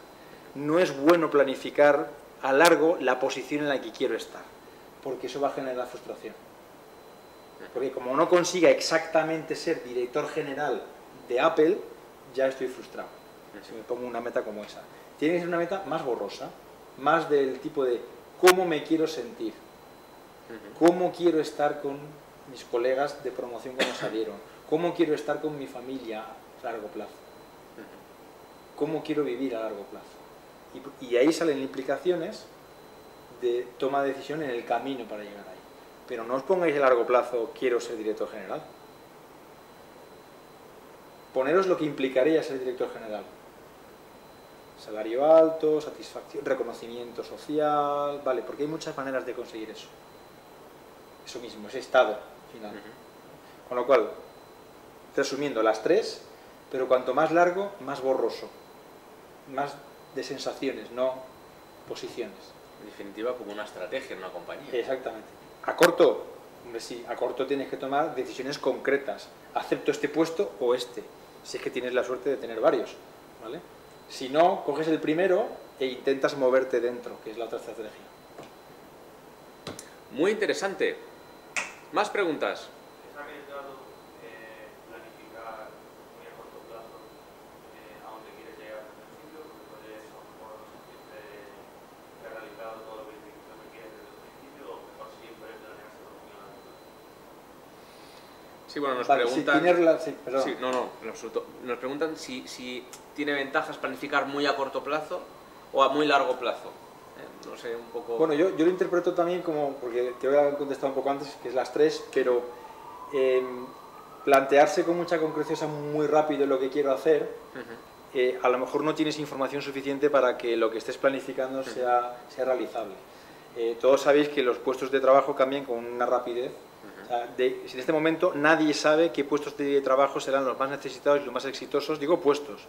No es bueno planificar a largo la posición en la que quiero estar, porque eso va a generar frustración. Porque como no consiga exactamente ser director general de Apple, ya estoy frustrado si me pongo una meta como esa. Tiene que ser una meta más borrosa, más del tipo de cómo me quiero sentir, cómo quiero estar con mis colegas de promoción cuando salieron, cómo quiero estar con mi familia a largo plazo, cómo quiero vivir a largo plazo. Y ahí salen implicaciones de toma de decisión en el camino para llegar ahí. Pero no os pongáis a largo plazo, quiero ser director general. poneros lo que implicaría ser director general. Salario alto, satisfacción, reconocimiento social, vale, porque hay muchas maneras de conseguir eso. Eso mismo, ese estado final. Con lo cual, resumiendo, las tres, pero cuanto más largo, más borroso. Más de sensaciones, no posiciones. En definitiva, como una estrategia en una compañía. Exactamente. A corto, hombre, sí, a corto tienes que tomar decisiones concretas. ¿Acepto este puesto o este? Si es que tienes la suerte de tener varios, ¿vale? Si no, coges el primero e intentas moverte dentro, que es la otra estrategia. Muy interesante. ¿Más preguntas? ¿Es arriesgado planificar muy a corto plazo a dónde quieres llegar al principio? Porque puedes a lo mejor no sentirte que has realizado todo lo que quieres desde el principio, o mejor siempre planeárselo muy a largo plazo. Sí, bueno, nos Vale, preguntan... si tienes sí, perdón. Sí, no, en absoluto. Nos preguntan si tiene ventajas planificar muy a corto plazo o a muy largo plazo. No sé, un poco... Bueno, yo lo interpreto también como, porque te voy a contestar un poco antes, que es las tres, pero plantearse con mucha concreción muy rápido lo que quiero hacer, a lo mejor no tienes información suficiente para que lo que estés planificando sea realizable. Todos sabéis que los puestos de trabajo cambian con una rapidez. O sea, si en este momento nadie sabe qué puestos de trabajo serán los más necesitados y los más exitosos, digo puestos.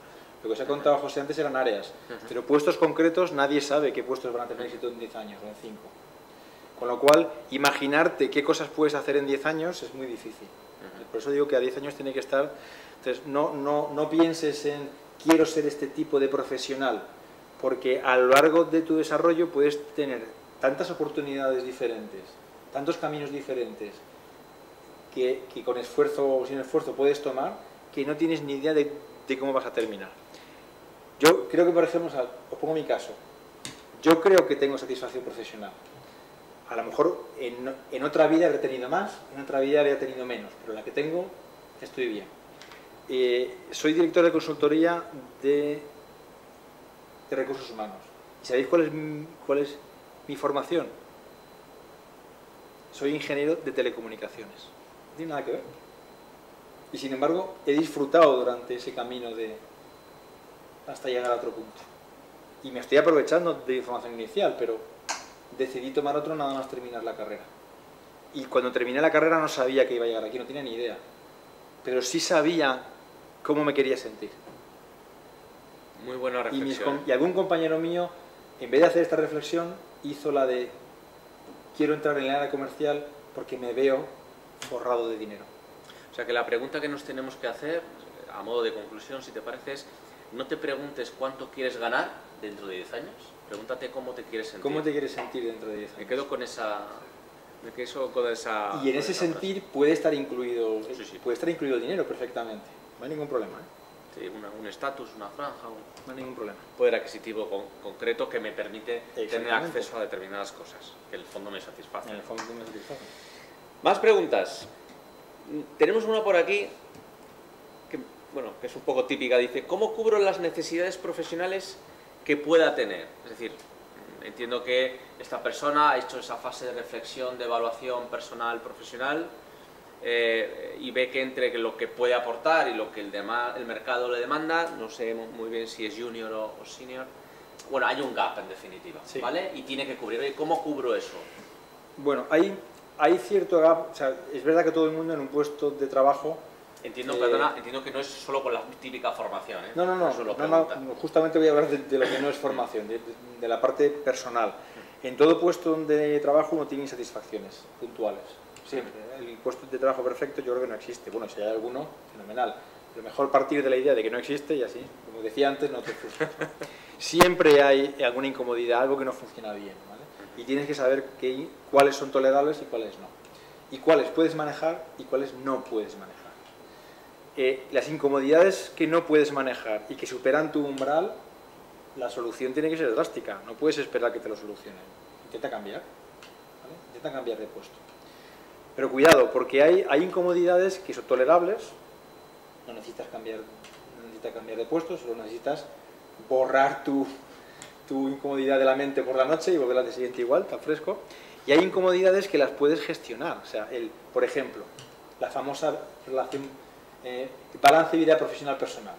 Lo que os he contado José antes eran áreas, pero puestos concretos nadie sabe qué puestos van a tener éxito en 10 años o en 5. Con lo cual, imaginarte qué cosas puedes hacer en 10 años es muy difícil. Por eso digo que a 10 años tiene que estar... Entonces, no pienses en quiero ser este tipo de profesional, porque a lo largo de tu desarrollo puedes tener tantas oportunidades diferentes, tantos caminos diferentes, que con esfuerzo o sin esfuerzo puedes tomar, que no tienes ni idea de cómo vas a terminar. Yo creo que, por ejemplo, os pongo mi caso, yo creo que tengo satisfacción profesional. A lo mejor en otra vida he tenido más, en otra vida había tenido menos, pero la que tengo, estoy bien. Soy director de consultoría de recursos humanos. ¿Y sabéis cuál es mi formación? Soy ingeniero de telecomunicaciones. No tiene nada que ver. Y sin embargo, he disfrutado durante ese camino hasta llegar a otro punto. Y me estoy aprovechando de formación inicial, pero decidí tomar otro nada más terminar la carrera. Y cuando terminé la carrera no sabía que iba a llegar aquí, no tenía ni idea. Pero sí sabía cómo me quería sentir. Muy buena reflexión. Y algún compañero mío, en vez de hacer esta reflexión, hizo la de quiero entrar en el área comercial porque me veo forrado de dinero. O sea que la pregunta que nos tenemos que hacer, a modo de conclusión, si te parece, es no te preguntes cuánto quieres ganar dentro de 10 años, pregúntate cómo te quieres sentir. ¿Cómo te quieres sentir dentro de 10 años? Me quedo con esa... Y en ese sentir puede estar incluido sí. puede estar incluido el dinero perfectamente. No hay ningún problema, Sí, un estatus, una franja, no hay ningún problema. poder adquisitivo concreto que me permite tener acceso a determinadas cosas, que en el fondo me satisface. En el fondo me satisface. Más preguntas. Tenemos una por aquí que es un poco típica. Dice, ¿cómo cubro las necesidades profesionales que pueda tener? Es decir, entiendo que esta persona ha hecho esa fase de reflexión, de evaluación personal, profesional, y ve que entre lo que puede aportar y lo que el mercado le demanda, no sé muy bien si es junior o senior, bueno, hay un gap en definitiva, sí. ¿Vale? Y tiene que cubrir. Oye, ¿cómo cubro eso? Bueno, hay cierto gap, o sea, es verdad que todo el mundo en un puesto de trabajo... Entiendo que no es solo con la típica formación, ¿eh? No, justamente voy a hablar de lo que no es formación, de la parte personal. En todo puesto de trabajo uno tiene insatisfacciones puntuales, siempre. El puesto de trabajo perfecto yo creo que no existe. Bueno, si hay alguno, fenomenal. Lo mejor partir de la idea de que no existe y así, como decía antes, no te frustras. Siempre hay alguna incomodidad, algo que no funciona bien, ¿vale? Y tienes que saber cuáles son tolerables y cuáles no. Y cuáles puedes manejar y cuáles no puedes manejar. Las incomodidades que no puedes manejar y que superan tu umbral, la solución tiene que ser drástica. No puedes esperar que te lo solucionen. Intenta cambiar, ¿vale? Intenta cambiar de puesto. Pero cuidado, porque hay incomodidades que son tolerables. No necesitas cambiar de puesto, solo necesitas borrar tu incomodidad de la mente por la noche y volver al día siguiente igual, tan fresco. Y hay incomodidades que las puedes gestionar. O sea, por ejemplo, la famosa relación balance vida profesional personal.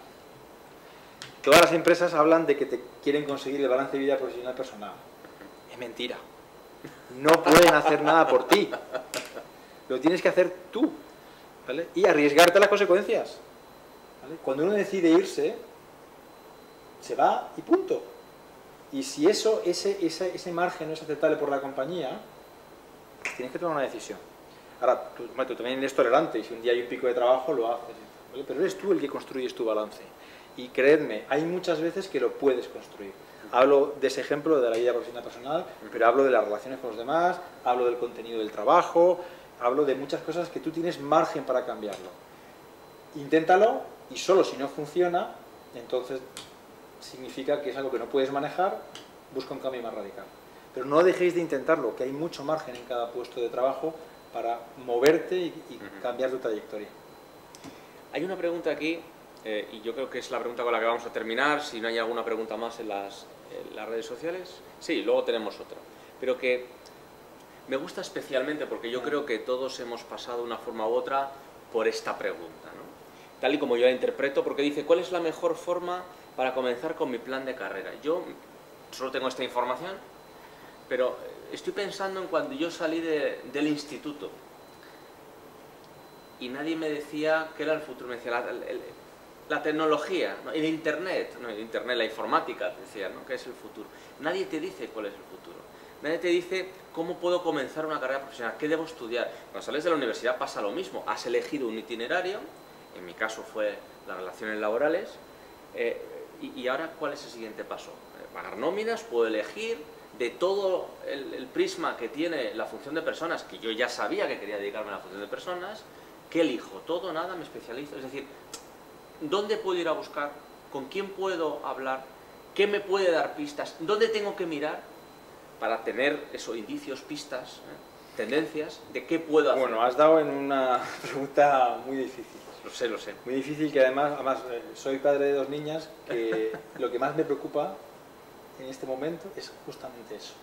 Todas las empresas hablan de que te quieren conseguir el balance de vida profesional personal. Es mentira. No pueden hacer nada por ti. Lo tienes que hacer tú, ¿vale? Y arriesgarte a las consecuencias, ¿vale? Cuando uno decide irse, se va y punto. Y si ese margen no es aceptable por la compañía, tienes que tomar una decisión. Ahora, tú también eres tolerante y si un día hay un pico de trabajo, lo haces, ¿vale? Pero eres tú el que construyes tu balance. Y creedme, hay muchas veces que lo puedes construir. Hablo de ese ejemplo de la vida profesional personal, pero hablo de las relaciones con los demás, hablo del contenido del trabajo, hablo de muchas cosas que tú tienes margen para cambiarlo. Inténtalo y solo si no funciona, entonces significa que es algo que no puedes manejar, busca un cambio más radical. Pero no dejéis de intentarlo, que hay mucho margen en cada puesto de trabajo para moverte y cambiar tu trayectoria. Hay una pregunta aquí, y yo creo que es la pregunta con la que vamos a terminar, si no hay alguna pregunta más en las redes sociales. Sí, luego tenemos otra. Pero que me gusta especialmente porque yo creo que todos hemos pasado de una forma u otra por esta pregunta, ¿no? Tal y como yo la interpreto, porque dice, ¿cuál es la mejor forma para comenzar con mi plan de carrera? Yo solo tengo esta información, pero estoy pensando en cuando yo salí del instituto y nadie me decía qué era el futuro. Me decía la tecnología, ¿no? El internet, la informática, decía, ¿no? ¿Qué es el futuro? Nadie te dice cuál es el futuro. Nadie te dice cómo puedo comenzar una carrera profesional, qué debo estudiar. Cuando sales de la universidad pasa lo mismo. Has elegido un itinerario, en mi caso fue las relaciones laborales, y ahora, ¿cuál es el siguiente paso? Pagar nóminas, puedo elegir de todo el prisma que tiene la función de personas, que yo ya sabía que quería dedicarme a la función de personas. ¿Qué elijo? Todo, nada, me especializo. Es decir, ¿dónde puedo ir a buscar? ¿Con quién puedo hablar? ¿Qué me puede dar pistas? ¿Dónde tengo que mirar para tener esos indicios, pistas, tendencias de qué puedo hacer? Bueno, has dado en una pregunta muy difícil. Lo sé. Muy difícil, que además soy padre de 2 niñas, que lo que más me preocupa en este momento es justamente eso,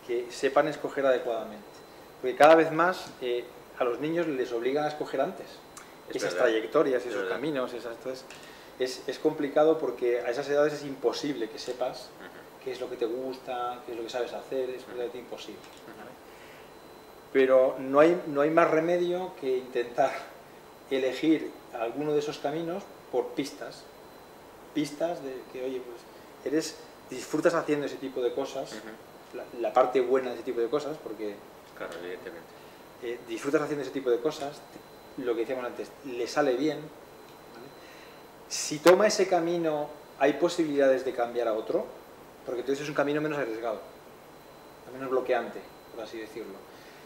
que sepan escoger adecuadamente. Porque cada vez más a los niños les obligan a escoger antes esas trayectorias, esos caminos, entonces es complicado porque a esas edades es imposible que sepas qué es lo que te gusta, qué es lo que sabes hacer, es completamente imposible, ¿vale? Pero no hay más remedio que intentar elegir alguno de esos caminos por pistas de que, oye, pues disfrutas haciendo ese tipo de cosas, la parte buena de ese tipo de cosas, porque claro, evidentemente. Disfrutas haciendo ese tipo de cosas, lo que decíamos antes, le sale bien, ¿vale? Si toma ese camino, hay posibilidades de cambiar a otro, porque entonces es un camino menos arriesgado, menos bloqueante, por así decirlo.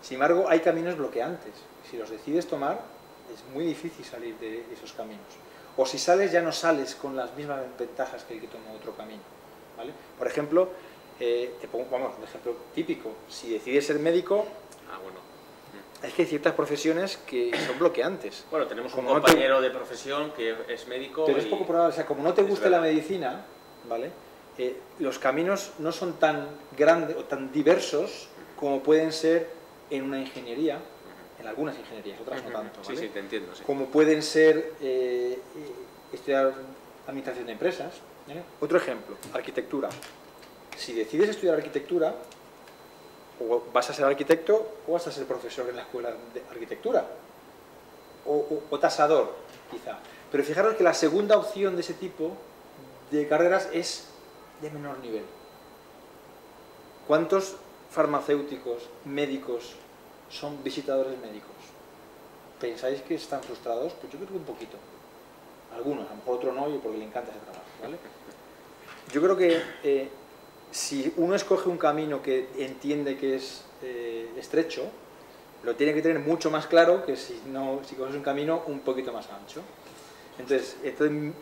Sin embargo, hay caminos bloqueantes. Si los decides tomar, es muy difícil salir de esos caminos. O si sales, ya no sales con las mismas ventajas que el que toma otro camino, ¿vale? Por ejemplo, te pongo, un ejemplo típico. Si decides ser médico, Bueno. es que hay ciertas profesiones que son bloqueantes. Bueno, tenemos un compañero de profesión que es médico. Pero es poco probable, o sea, como no te guste la medicina, ¿vale? Los caminos no son tan grandes o tan diversos como pueden ser en una ingeniería, en algunas ingenierías, otras no tanto, ¿vale? Sí, te entiendo. Sí. Como pueden ser estudiar administración de empresas, ¿vale? Otro ejemplo, arquitectura. Si decides estudiar arquitectura, o vas a ser arquitecto o vas a ser profesor en la escuela de arquitectura, o tasador, quizá. Pero fijaros que la segunda opción de ese tipo de carreras es de menor nivel. ¿Cuántos farmacéuticos, médicos son visitadores médicos? ¿Pensáis que están frustrados? Pues yo creo que un poquito. Algunos, a lo mejor otro no, y porque le encanta ese trabajo, ¿vale? Yo creo que si uno escoge un camino que entiende que es estrecho, lo tiene que tener mucho más claro que si coges un camino un poquito más ancho. Entonces mi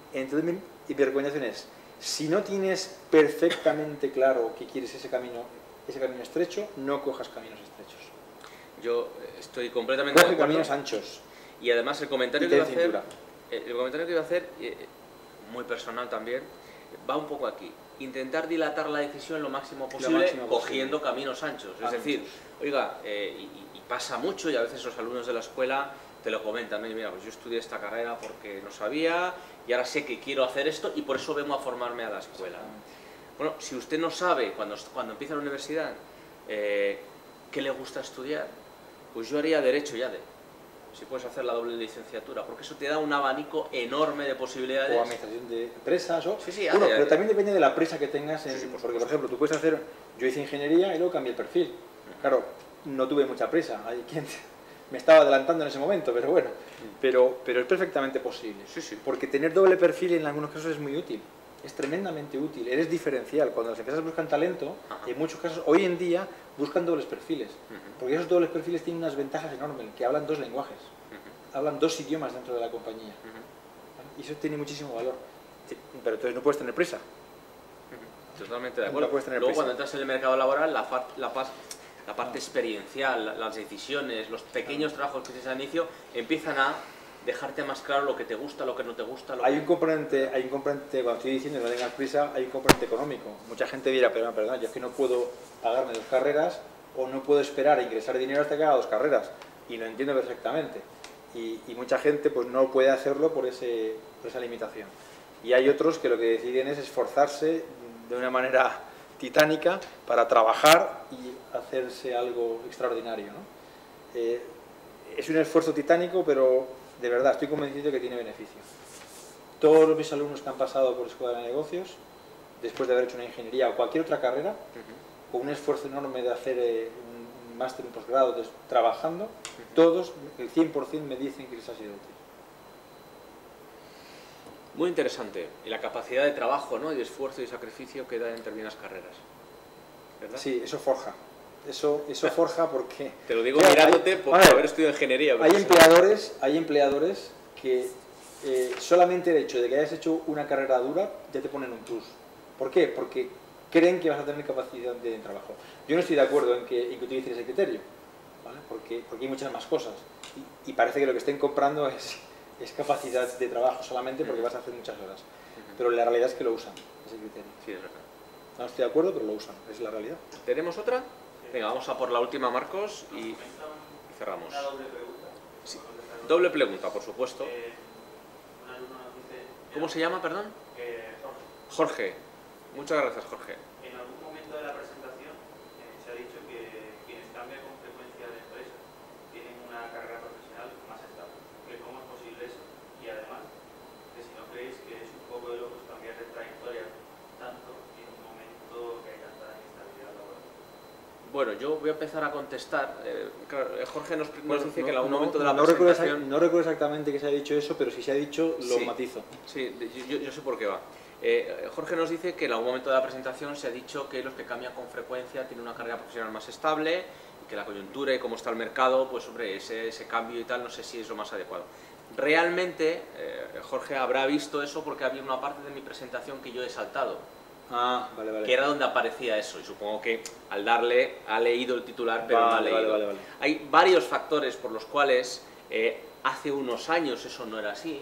recomendación es, si no tienes perfectamente claro que quieres ese camino estrecho, no cojas caminos estrechos. Yo estoy completamente de Coge acuerdo. caminos anchos. Y además el comentario que iba a hacer, muy personal también, va un poco aquí. Intentar dilatar la decisión lo máximo posible, cogiendo caminos anchos. Es decir, oiga, y pasa mucho, y a veces los alumnos de la escuela te lo comentan, ¿no? Y mira, pues yo estudié esta carrera porque no sabía y ahora sé que quiero hacer esto y por eso vengo a formarme a la escuela. Bueno, si usted no sabe cuando empieza la universidad qué le gusta estudiar, pues yo haría Derecho ya si puedes hacer la doble licenciatura, porque eso te da un abanico enorme de posibilidades. O administración de empresas, o... Sí, bueno, pero también depende de la presa que tengas, porque por ejemplo, tú puedes hacer, yo hice ingeniería y luego cambié el perfil. Claro, no tuve mucha presa, hay quien me estaba adelantando en ese momento, pero bueno, pero es perfectamente posible. Porque tener doble perfil en algunos casos es muy útil, es tremendamente útil, eres diferencial. Cuando las empresas buscan talento, en muchos casos, hoy en día, buscan dobles perfiles, porque esos dobles perfiles tienen unas ventajas enormes, que hablan 2 lenguajes, hablan 2 idiomas dentro de la compañía, y eso tiene muchísimo valor. Pero entonces no puedes tener prisa. Totalmente de acuerdo. Luego cuando entras en el mercado laboral, la parte experiencial, las decisiones, los pequeños trabajos que tienes al inicio, empiezan a dejarte más claro lo que te gusta, lo que no te gusta. Hay un componente, cuando estoy diciendo que no tengas prisa, hay un componente económico. Mucha gente dirá, pero perdón, yo es que no puedo pagarme 2 carreras o no puedo esperar a ingresar dinero hasta que haga 2 carreras. Y lo entiendo perfectamente. Y mucha gente pues no puede hacerlo por esa limitación. Y hay otros que lo que deciden es esforzarse de una manera titánica para trabajar y hacerse algo extraordinario, ¿no? Es un esfuerzo titánico, pero de verdad estoy convencido de que tiene beneficio. Todos mis alumnos que han pasado por Escuela de Negocios, después de haber hecho una ingeniería o cualquier otra carrera, con un esfuerzo enorme de hacer un máster, un posgrado, trabajando, todos, el 100% me dicen que les ha sido útil. Muy interesante. Y la capacidad de trabajo, ¿no? Y de esfuerzo y sacrificio que da en determinadas carreras, ¿verdad? Sí, eso forja. Eso forja porque... Te lo digo mirándote por haber estudiado ingeniería. Hay empleadores que solamente el hecho de que hayas hecho una carrera dura ya te ponen un plus. ¿Por qué? Porque creen que vas a tener capacidad de trabajo. Yo no estoy de acuerdo en que utilices ese criterio, ¿vale? Porque hay muchas más cosas. Y parece que lo que estén comprando es capacidad de trabajo solamente porque vas a hacer muchas horas. Pero la realidad es que lo usan, ese criterio. Sí, es verdad. No estoy de acuerdo, pero lo usan, es la realidad. ¿Tenemos otra? Venga, vamos a por la última, Marcos, y cerramos. Una doble pregunta. Sí. Doble pregunta, por supuesto. Un alumno nos dice... ¿Cómo se llama, perdón? Jorge. Jorge. Muchas gracias, Jorge. En algún momento de la presentación se ha dicho que quienes cambian con frecuencia de empresa tienen una carrera profesional más estable. Que ¿cómo es posible eso? Y además, que si no creéis que es un poco de locos cambiar de trayectoria tanto en un momento que hay tanta inestabilidad laboral. Bueno, yo voy a empezar a contestar. Claro, Jorge nos dice que en algún momento de la presentación... No recuerdo exactamente que se ha dicho eso, pero si se ha dicho, lo matizo. Sí, yo sé por qué va. Jorge nos dice que en algún momento de la presentación se ha dicho que los que cambian con frecuencia tienen una carrera profesional más estable y que la coyuntura y cómo está el mercado, pues hombre, ese cambio y tal, no sé si es lo más adecuado. Realmente, Jorge habrá visto eso porque había una parte de mi presentación que yo he saltado. Ah, vale. Que era donde aparecía eso, y supongo que al darle ha leído el titular, pero no ha leído. Vale. Hay varios factores por los cuales hace unos años eso no era así,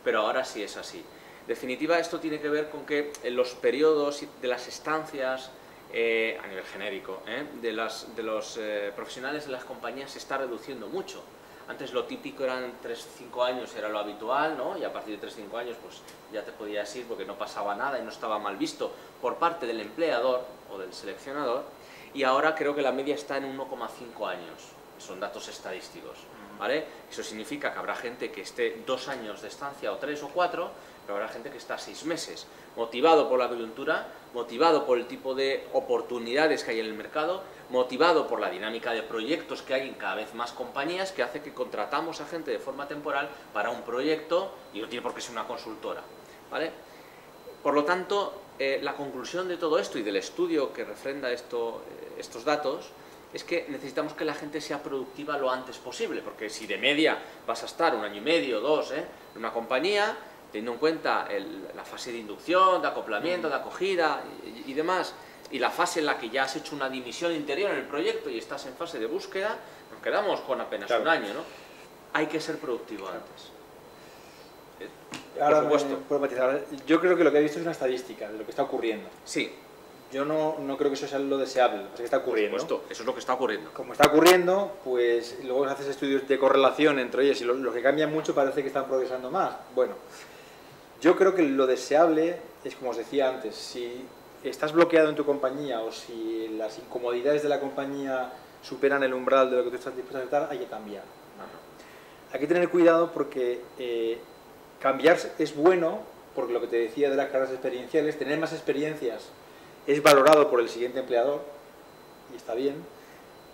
pero ahora sí es así. En definitiva, esto tiene que ver con que en los periodos de las estancias, a nivel genérico, de los profesionales de las compañías se está reduciendo mucho. Antes lo típico eran 3-5 años, era lo habitual, ¿no? Y a partir de 3-5 años pues ya te podías ir porque no pasaba nada y no estaba mal visto por parte del empleador o del seleccionador. Y ahora creo que la media está en 1,5 años. Son datos estadísticos, ¿vale? Eso significa que habrá gente que esté 2 años de estancia o 3 o 4, pero habrá gente que está 6 meses, motivado por la coyuntura, motivado por el tipo de oportunidades que hay en el mercado, motivado por la dinámica de proyectos que hay en cada vez más compañías, que hace que contratamos a gente de forma temporal para un proyecto, y no tiene por qué ser una consultora, ¿vale? Por lo tanto, la conclusión de todo esto y del estudio que refrenda estos datos es que necesitamos que la gente sea productiva lo antes posible, porque si de media vas a estar 1 año y medio, 2, en una compañía, teniendo en cuenta la fase de inducción, de acoplamiento, de acogida y demás, y la fase en la que ya has hecho una dimisión interior en el proyecto y estás en fase de búsqueda, nos quedamos con apenas un año, ¿no? Hay que ser productivo antes. Ahora, por supuesto. Puedo matizar. Yo creo que lo que he visto es una estadística de lo que está ocurriendo. Sí. Yo no creo que eso sea lo deseable, lo que está ocurriendo. Por supuesto, eso es lo que está ocurriendo. Como está ocurriendo, pues luego haces estudios de correlación entre ellos y los que cambian mucho parece que están progresando más. Bueno, yo creo que lo deseable es, como os decía antes, si estás bloqueado en tu compañía o si las incomodidades de la compañía superan el umbral de lo que tú estás dispuesto a aceptar, hay que cambiar. Hay que tener cuidado porque cambiar es bueno, porque lo que te decía de las carreras experienciales, tener más experiencias es valorado por el siguiente empleador, y está bien,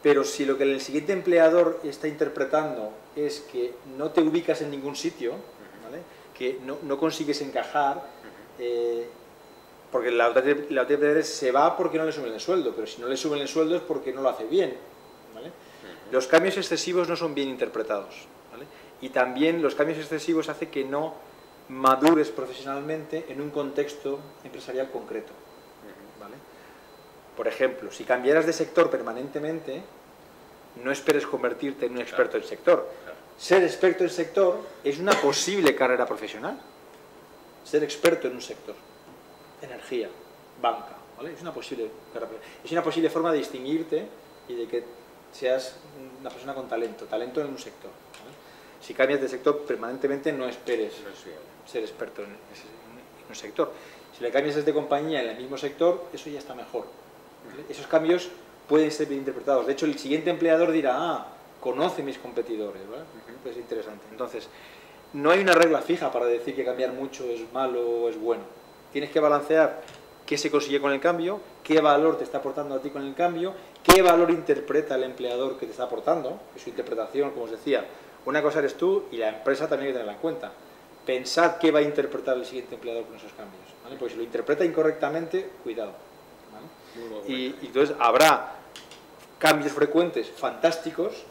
pero si lo que el siguiente empleador está interpretando es que no te ubicas en ningún sitio, ¿vale? Que no consigues encajar, porque la otra empleador se va porque no le suben el sueldo, pero si no le suben el sueldo es porque no lo hace bien, ¿vale? Los cambios excesivos no son bien interpretados, ¿vale? Y también los cambios excesivos hacen que no madures profesionalmente en un contexto empresarial concreto. ¿Vale? Por ejemplo, si cambiaras de sector permanentemente, no esperes convertirte en un experto en sector. Ser experto en sector es una posible carrera profesional. Ser experto en un sector. Energía, banca, ¿vale? Es una posible carrera profesional. Es una posible forma de distinguirte y de que seas una persona con talento en un sector. ¿Vale? Si cambias de sector permanentemente, no esperes ser experto en un sector. Si le cambias desde compañía en el mismo sector, eso ya está mejor. ¿Vale? Esos cambios pueden ser bien interpretados. De hecho, el siguiente empleador dirá, conoce mis competidores, ¿vale? Es interesante. Entonces, no hay una regla fija para decir que cambiar mucho es malo o es bueno. Tienes que balancear qué se consigue con el cambio, qué valor te está aportando a ti con el cambio, qué valor interpreta el empleador que te está aportando, su interpretación, como os decía. Una cosa eres tú y la empresa también hay que tenerla en cuenta. Pensad qué va a interpretar el siguiente empleador con esos cambios, ¿vale? Porque si lo interpreta incorrectamente, cuidado, ¿vale? Y entonces habrá cambios frecuentes fantásticos,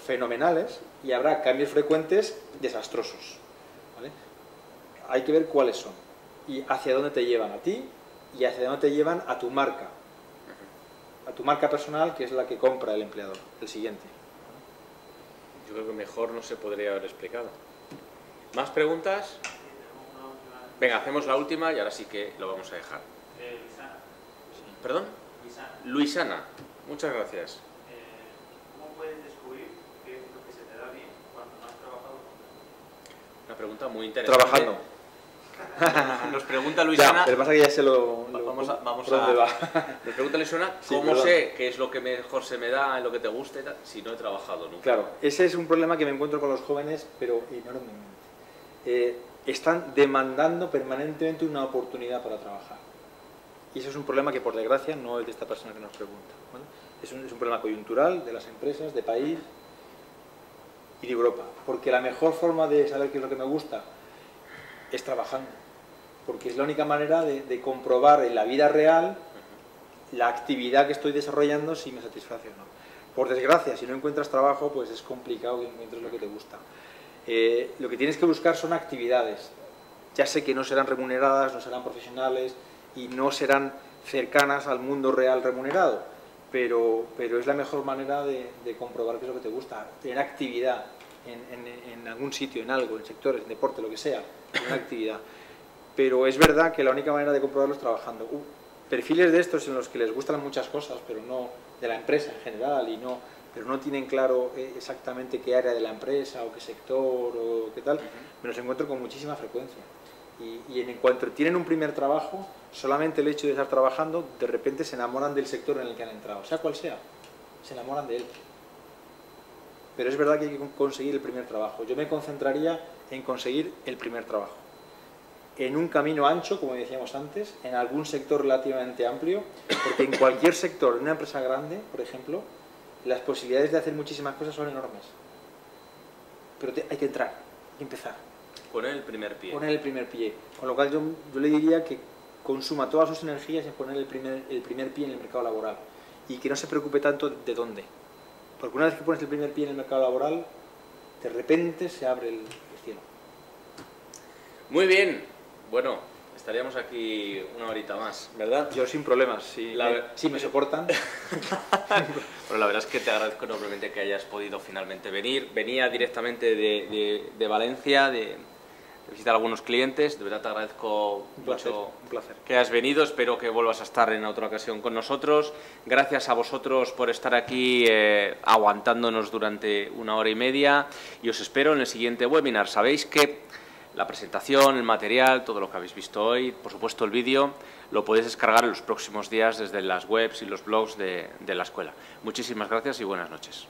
fenomenales, y habrá cambios frecuentes desastrosos, ¿vale? Hay que ver cuáles son y hacia dónde te llevan a ti y hacia dónde te llevan a tu marca personal, que es la que compra el empleador, el siguiente. Yo creo que mejor no se podría haber explicado. ¿Más preguntas? Venga, hacemos la última y ahora sí que lo vamos a dejar. Luisana. ¿Perdón? Luisana. Muchas gracias. ¿Cómo puedes descubrir qué es lo que se te da bien cuando no has trabajado? Una pregunta muy interesante. Trabajando. Nos pregunta Luisana. Ya, pero pasa que ya sé Vamos a dónde va. Nos pregunta Luisana, Sí, ¿cómo perdón. sé qué es lo que mejor se me da, en lo que te guste, si no he trabajado nunca? Claro, ese es un problema que me encuentro con los jóvenes, pero enormemente. Están demandando permanentemente una oportunidad para trabajar. Y eso es un problema que, por desgracia, no es de esta persona que nos pregunta, ¿vale? Es un problema coyuntural de las empresas, de país y de Europa. Porque la mejor forma de saber qué es lo que me gusta es trabajando. Porque es la única manera de comprobar en la vida real la actividad que estoy desarrollando si me satisface o no. Por desgracia, si no encuentras trabajo, pues es complicado que encuentres lo que te gusta. Lo que tienes que buscar son actividades. Ya sé que no serán remuneradas, no serán profesionales y no serán cercanas al mundo real remunerado, pero es la mejor manera de comprobar qué es lo que te gusta. Tener actividad en algún sitio, en algo, en sectores, en deporte, lo que sea, una actividad. Pero es verdad que la única manera de comprobarlo es trabajando. Perfiles de estos en los que les gustan muchas cosas, pero no de la empresa en general, pero no tienen claro exactamente qué área de la empresa o qué sector o qué tal, me los encuentro con muchísima frecuencia. Y en cuanto tienen un primer trabajo, solamente el hecho de estar trabajando, de repente se enamoran del sector en el que han entrado, sea cual sea, se enamoran de él. Pero es verdad que hay que conseguir el primer trabajo. Yo me concentraría en conseguir el primer trabajo. En un camino ancho, como decíamos antes, en algún sector relativamente amplio, porque en cualquier sector, en una empresa grande, por ejemplo, las posibilidades de hacer muchísimas cosas son enormes. Pero hay que entrar, hay que empezar. Poner el primer pie. Poner el primer pie. Con lo cual yo le diría que consuma todas sus energías en poner el primer pie en el mercado laboral. Y que no se preocupe tanto de dónde. Porque una vez que pones el primer pie en el mercado laboral, de repente se abre el cielo. Muy bien. Bueno, estaríamos aquí una horita más, ¿verdad? Yo sin problemas, si me soportan. Bueno, la verdad es que te agradezco enormemente que hayas podido finalmente venir. Venía directamente de Valencia, de visitar a algunos clientes. De verdad te agradezco mucho Un placer. que hayas venido. Espero que vuelvas a estar en otra ocasión con nosotros. Gracias a vosotros por estar aquí aguantándonos durante 1 hora y media y os espero en el siguiente webinar. Sabéis que la presentación, el material, todo lo que habéis visto hoy, por supuesto el vídeo, lo podéis descargar en los próximos días desde las webs y los blogs de la escuela. Muchísimas gracias y buenas noches.